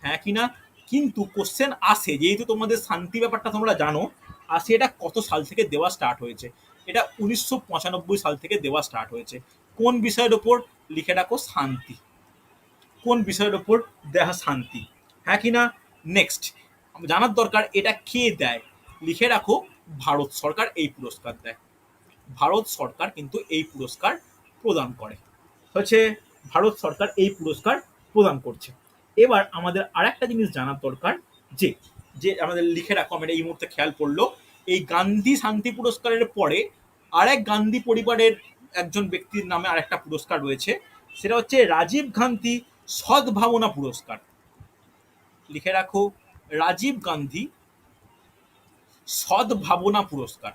হ্যাঁ কি না? কিন্তু কোশ্চেন আসে, যেহেতু তোমাদের শান্তি ব্যাপারটা তোমরা জানো, আসে এটা কত সাল থেকে দেওয়া স্টার্ট হয়েছে? এটা 1995 সাল থেকে দেওয়া স্টার্ট হয়েছে। কোন বিষয়ের ওপর? লিখে রাখো শান্তি। কোন বিষয়ের ওপর দেওয়া? শান্তি। হ্যাঁ কি না? নেক্সট জানার দরকার এটা কে দেয়। লিখে রাখো ভারত সরকার এই পুরস্কার দেয়। ভারত সরকার কিন্তু এই পুরস্কার প্রদান করে। হচ্ছে, ভারত সরকার এই পুরস্কার প্রদান করছে। এবার আমাদের আরেকটা জিনিস জানার দরকার, যে যে আমাদের লিখে রাখো, আমার এই মুহূর্তে খেয়াল পড়লো, এই গান্ধী শান্তি পুরস্কারের পরে আরেক গান্ধী পরিবারের একজন ব্যক্তির নামে আরেকটা পুরস্কার রয়েছে, সেটা হচ্ছে রাজীব গান্ধী সদ্ভাবনা পুরস্কার। লিখে রাখো রাজীব গান্ধী সদ্ভাবনা পুরস্কার,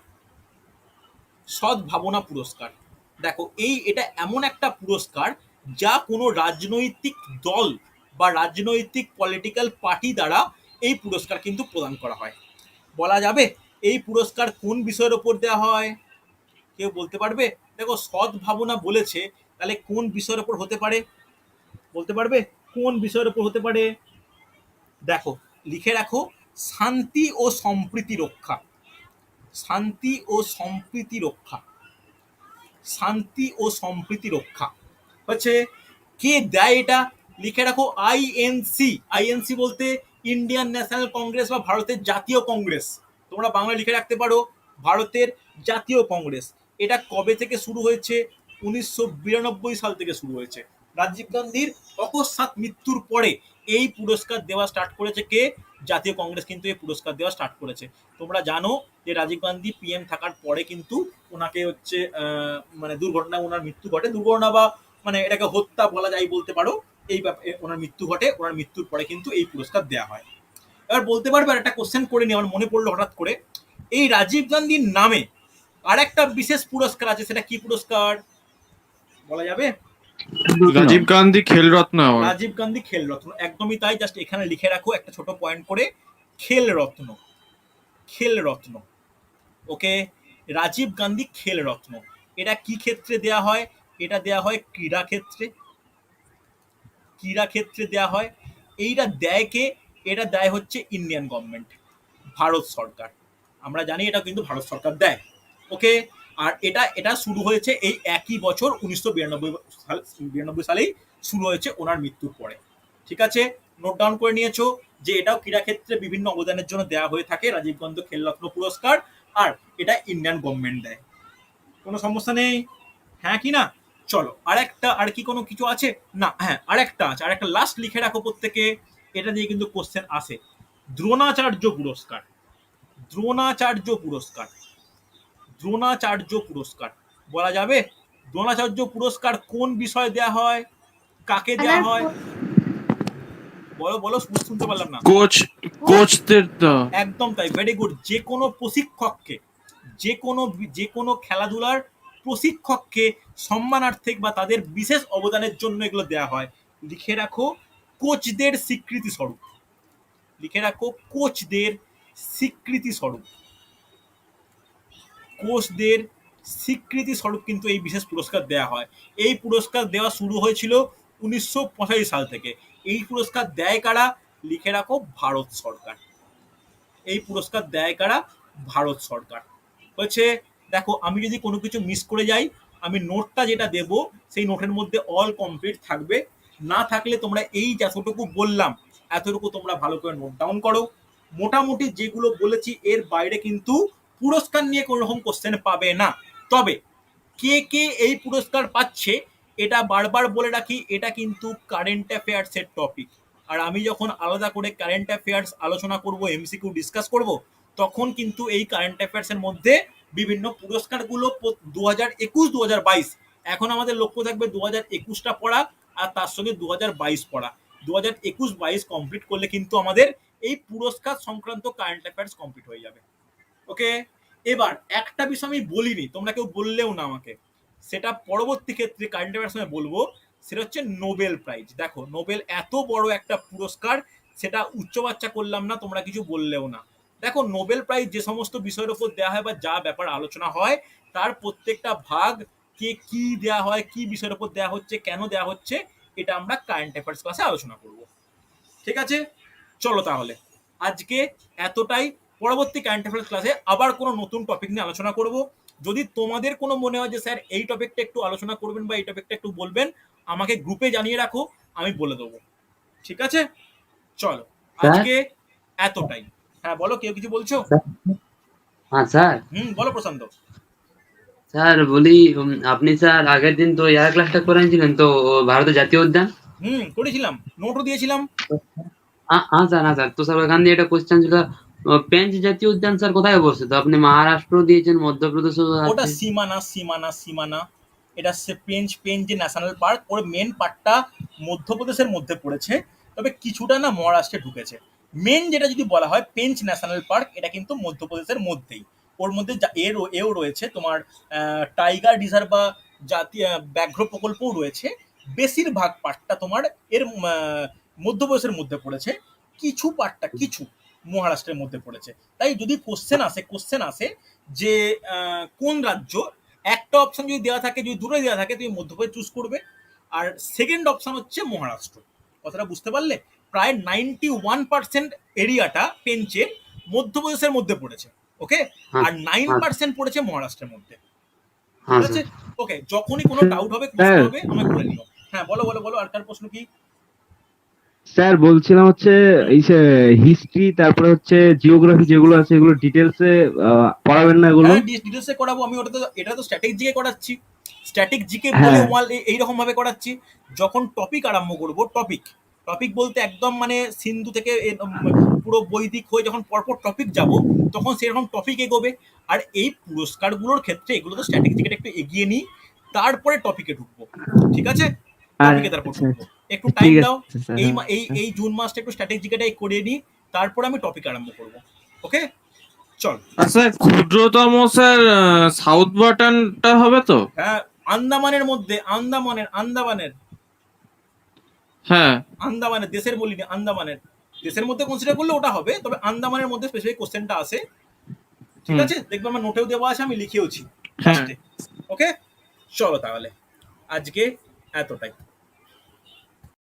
সদ্ভাবনা পুরস্কার। দেখো এটা এমন একটা পুরস্কার যা কোনো রাজনৈতিক দল বা রাজনৈতিক পলিটিক্যাল পার্টি দ্বারা এই পুরস্কার কিন্তু প্রদান করা হয়। বলা যাবে এই পুরস্কার কোন বিষয়ের ওপর দেওয়া হয়? কেউ বলতে পারবে? দেখো, সদ্ভাবনা বলেছে, তাহলে কোন বিষয়ের ওপর হতে পারে? বলতে পারবে কোন বিষয়ের ওপর হতে পারে? দেখো, লিখে রাখো শান্তি ও সম্প্রীতি রক্ষা। শান্তি ও সম্প্রীতি রক্ষা, শান্তি ও সম্প্রীতি রক্ষা হচ্ছে কে দেয় এটা? লিখে রাখো আইএনসি। আইএনসি বলতে ইন্ডিয়ান ন্যাশনাল কংগ্রেস বা ভারতের জাতীয় কংগ্রেস। তোমরা বাংলা লিখে রাখতে পারো ভারতের জাতীয় কংগ্রেস। এটা কবে থেকে শুরু হয়েছে? 1992 সাল থেকে শুরু হয়েছে। রাজীব গান্ধীর অকস্মাৎ মৃত্যুর পরে এই পুরস্কার দেওয়া স্টার্ট করেছে কে? জাতীয় কংগ্রেস কিন্তু এই পুরস্কার দেওয়া স্টার্ট করেছে। তোমরা জানো যে রাজীব গান্ধী পিএম থাকার পরে কিন্তু ওনাকে হচ্ছে মানে দুর্ঘটনা ওনার মৃত্যু ঘটে। দুর্ঘটনা বা মানে এটাকে হত্যা বলা যায় বলতে পারো। এই ওনার মৃত্যু ঘটে, ওনার মৃত্যুর পরে কিন্তু এই পুরস্কার দেওয়া হয়। এবার বলতে পারবে, আর একটা কোশ্চেন করে নিয়ে আমার মনে পড়লো হঠাৎ করে, এই রাজীব গান্ধীর নামে আর একটা বিশেষ পুরস্কার আছে, সেটা কি পুরস্কার বলা যাবে?
রাজীব গান্ধী খেলরত্ন অ্যাওয়ার্ড।
রাজীব গান্ধী খেল রত্ন, একদমই তাই। জাস্ট এখানে লিখে রাখো একটা ছোট পয়েন্ট করে, খেল রত্ন, খেল রত্ন। ওকে, রাজীব গান্ধী খেল রত্ন। এটা কি ক্ষেত্রে দেয়া হয়? এটা দেয়া হয় ক্রীড়া ক্ষেত্রে, ক্রীড়া ক্ষেত্রে দেয়া হয়। এইটা দেয় কে? এটা দেয় হচ্ছে ইন্ডিয়ান গভর্নমেন্ট, ভারত সরকার। আমরা জানি এটা কিন্তু ভারত সরকার দেয়। ওকে, আর এটা এটা শুরু হয়েছে এই একই বছর 1992 সালেই শুরু হয়েছে ওনার মৃত্যুর পরে। ঠিক আছে, নোট ডাউন করে নিয়েছো যে এটাও ক্রীড়াক্ষেত্রে বিভিন্ন অবদানের জন্য দেওয়া হয়ে থাকে রাজীব গান্ধী খেলরত্ন পুরস্কার, আর এটা ইন্ডিয়ান গভর্নমেন্ট দেয়। কোনো সমস্যা নেই, হ্যাঁ কি না? চলো আরেকটা, আর কি কোনো কিছু আছে? না, হ্যাঁ আরেকটা আছে, আরেকটা লাস্ট লিখে রাখো প্রত্যেকে। এটা দিয়ে কিন্তু কোশ্চেন আসে, দ্রোণাচার্য পুরস্কার। দ্রোণাচার্য পুরস্কার, দ্রোণাচার্য পুরস্কার বলা যাবে? দ্রোণাচার্য পুরস্কার কোন বিষয়ে দেয়া হয়, কাকে দেয়া হয়? বলো বলো, শুনতে পারলাম না।
কোচদের
একদম তাই, ভেরি গুড। যে কোনো প্রশিক্ষককে, যে কোনো খেলাধুলার প্রশিক্ষককে সম্মানার্থে বা তাদের বিশেষ অবদানের জন্য এগুলো দেয়া হয়। লিখে রাখো কোচদের স্বীকৃতি স্বরূপ, লিখে রাখো কোচদের স্বীকৃতি স্বরূপ, কোচদের স্বীকৃতি স্বরূপ কিন্তু এই বিশেষ পুরস্কার দেয়া হয়। এই পুরস্কার দেওয়া শুরু হয়েছিল 1985 সাল থেকে। এই পুরস্কার দেয় কারা? লিখে রাখো ভারত সরকার। এই পুরস্কার দেয় কারা? ভারত সরকার। হচ্ছে দেখো, আমি যদি কোনো কিছু মিস করে যাই, আমি নোটটা যেটা দেব সেই নোটের মধ্যে অল কমপ্লিট থাকবে। না থাকলে তোমরা এই যতটুকু বললাম এতটুকু তোমরা ভালো করে নোট ডাউন করো। মোটামুটি যেগুলো বলেছি এর বাইরে কিন্তু পুরস্কার নিয়ে কোনো রকম কোশ্চেন পাবে না। তবে কে কে এই পুরস্কার পাচ্ছে এটা বারবার বলে রাখি, এটা কিন্তু কারেন্ট অ্যাফেয়ার্সের টপিক। আর আমি যখন আলাদা করে কারেন্ট অ্যাফেয়ার্স আলোচনা করব, এমসিকিউ ডিসকাস করব, তখন কিন্তু এই কারেন্ট অ্যাফেয়ার্সের মধ্যে বিভিন্ন পুরস্কারগুলো 2021 2022, এখন আমাদের লক্ষ্য থাকবে 2021টা পড়া আর তার সঙ্গে 2022 পড়া। 2021-22 কমপ্লিট করলে কিন্তু আমাদের এই পুরস্কার সংক্রান্ত কারেন্ট অ্যাফেয়ার্স কমপ্লিট হয়ে যাবে। ওকে, এবার একটা বিষয় আমি বলিনি, তোমরা কেউ বললেও না আমাকে, সেটা পরবর্তী ক্ষেত্রে কারেন্ট অ্যাফেয়ার্স সময় বলবো। সেটা হচ্ছে নোবেল প্রাইজ। দেখো নোবেল এত বড় একটা পুরস্কার, সেটা উচ্চ বাচ্চা করলাম না, তোমরা কিছু বললেও না। দেখো নোবেল প্রাইজ যে সমস্ত বিষয়ের উপর দেওয়া হয় বা যা ব্যাপার আলোচনা হয়, তার প্রত্যেকটা ভাগ কে কি দেওয়া হয়, কি বিষয়ের উপর দেওয়া হচ্ছে, কেন দেওয়া হচ্ছে, এটা আমরা কারেন্ট অ্যাফেয়ার্স ক্লাসে আলোচনা করব। ঠিক আছে, চলো তাহলে আজকে এতটাই। পরবর্তী কারেন্ট অ্যাফেয়ার্স ক্লাসে আবার কোনো নতুন টপিক নিয়ে আলোচনা করব। যদি তোমাদের কোনো মনে হয় যে স্যার এই টপিকটা একটু আলোচনা করবেন বা এই টপিকটা একটু বলবেন, আমাকে গ্রুপে জানিয়ে রাখো, আমি বলে দেবো। ঠিক আছে, চলো আজকে এতটাই। হ্যাঁ বলো, কেউ কিছু বলছো?
হ্যাঁ স্যার।
বলো প্রশান্ত।
স্যার বলি, আপনি স্যার আগের দিন তো এয়ার ক্লাসটা করেছিলেন তো ভারতের জাতীয় উদ্যান।
করেছিলাম, নোটও দিয়েছিলাম।
হ্যাঁ স্যার, হ্যাঁ স্যার। তো স্যার ওখান দিয়ে একটা কোশ্চেন ছিল, পেঞ্চ জাতীয় উদ্যান স্যার কোথায় অবস্থিত? আপনি মহারাষ্ট্র দিয়েছেন, মধ্যপ্রদেশও
ওটা
আছে।
সীমানা, সীমানা, সীমানা। এটা পেঞ্চ যে ন্যাশনাল পার্ক, ওর মেন পার্টটা মধ্যপ্রদেশের মধ্যে পড়েছে, তবে কিছুটা না মহারাষ্ট্রে ঢুকেছে। মেন যেটা যদি বলা হয় পেঞ্চ ন্যাশনাল পার্ক, এটা কিন্তু মধ্যপ্রদেশের মধ্যেই। ওর মধ্যে এও রয়েছে তোমার টাইগার রিজার্ভ বা জাতীয় ব্যাঘ্র প্রকল্পও রয়েছে। বেশিরভাগ পার্টটা তোমার এর মধ্যপ্রদেশের মধ্যে পড়েছে, কিছু পার্টটা কিছু মহারাষ্ট্রের মধ্যে পড়েছে। তাই যদি কোশ্চেন আসে যে কোন রাজ্য, একটা অপশন যদি দেওয়া থাকে, যদি দুটোই দেওয়া থাকে, তুমি মধ্যপ্রদেশ চুজ করবে, আর সেকেন্ড অপশন হচ্ছে মহারাষ্ট্র। কথাটা বুঝতে পারলে? প্রায় 91% এরিয়াটা পেঞ্চের মধ্যপ্রদেশের মধ্যে পড়েছে। ওকে,
হ্যাঁ,
আর 9% পড়েছে মহারাষ্ট্রের মধ্যে।
হ্যাঁ
ঠিক আছে,
স্যার
ওকে, যখনই কোনো ডাউট হবে প্রশ্ন
স্যার।
হবে আমায় বলে নিও। হ্যাঁ বলো বলো বলো, আর কার প্রশ্ন কি?
স্যার বলছিলাম হচ্ছে এই যে হিস্ট্রি তারপরে হচ্ছে জিওগ্রাফি যেগুলো আছে এগুলো ডিটেলসে পড়াবেন না এগুলো?
হ্যাঁ ডিটেলসে করাবো আমি, ওটা তো এটা তো স্ট্যাটিক জিকে করাচ্ছি, স্ট্যাটিক জিকে বলে
হ্যাঁ।
ওয়াল এইরকম ভাবে করাচ্ছি। যখন টপিক আরম্ভ করব, টপিক বলতে একদম মানে সিন্ধু থেকে পুরো বৈদিক হয়ে যখন পরপর টপিক যাব, তখন সেরকম টপিক এগোবে। আর এই পুরস্কারগুলোর ক্ষেত্রে এগুলো তো স্ট্যাটিক জিকেটা একটু এগিয়ে নিই, তারপরে টপিকে ঢুকবো। ঠিক আছে, টপিকে তারপর ঢুকবো, একটু টাইম
ঠিক
দাও।
আছে স্যার।
এই এই জুন মাসটা একটু স্ট্যাটিক জিকেটাই করে নিই, তারপরে আমি টপিক আরম্ভ করবো। ওকে চল।
আর স্যার ক্ষুদ্রতম স্যার সাউথ বাটনটা হবে তো?
হ্যাঁ আন্দামানের মধ্যে, আন্দামানের
হ্যাঁ
আন্দামানের দেশের বলিনি, আন্দামানের দেশের মধ্যে কনসিডার করলে ওটা হবে, তবে আন্দামানের মধ্যে স্পেসিফিক কোশ্চেনটা আসে। ঠিক
হুম।
আছে, দেখবে আমার নোটেও দেওয়া আছে, আমি লিখেওছি
হ্যাঁ।
ওকে চলো তাহলে আজকে এতটাই।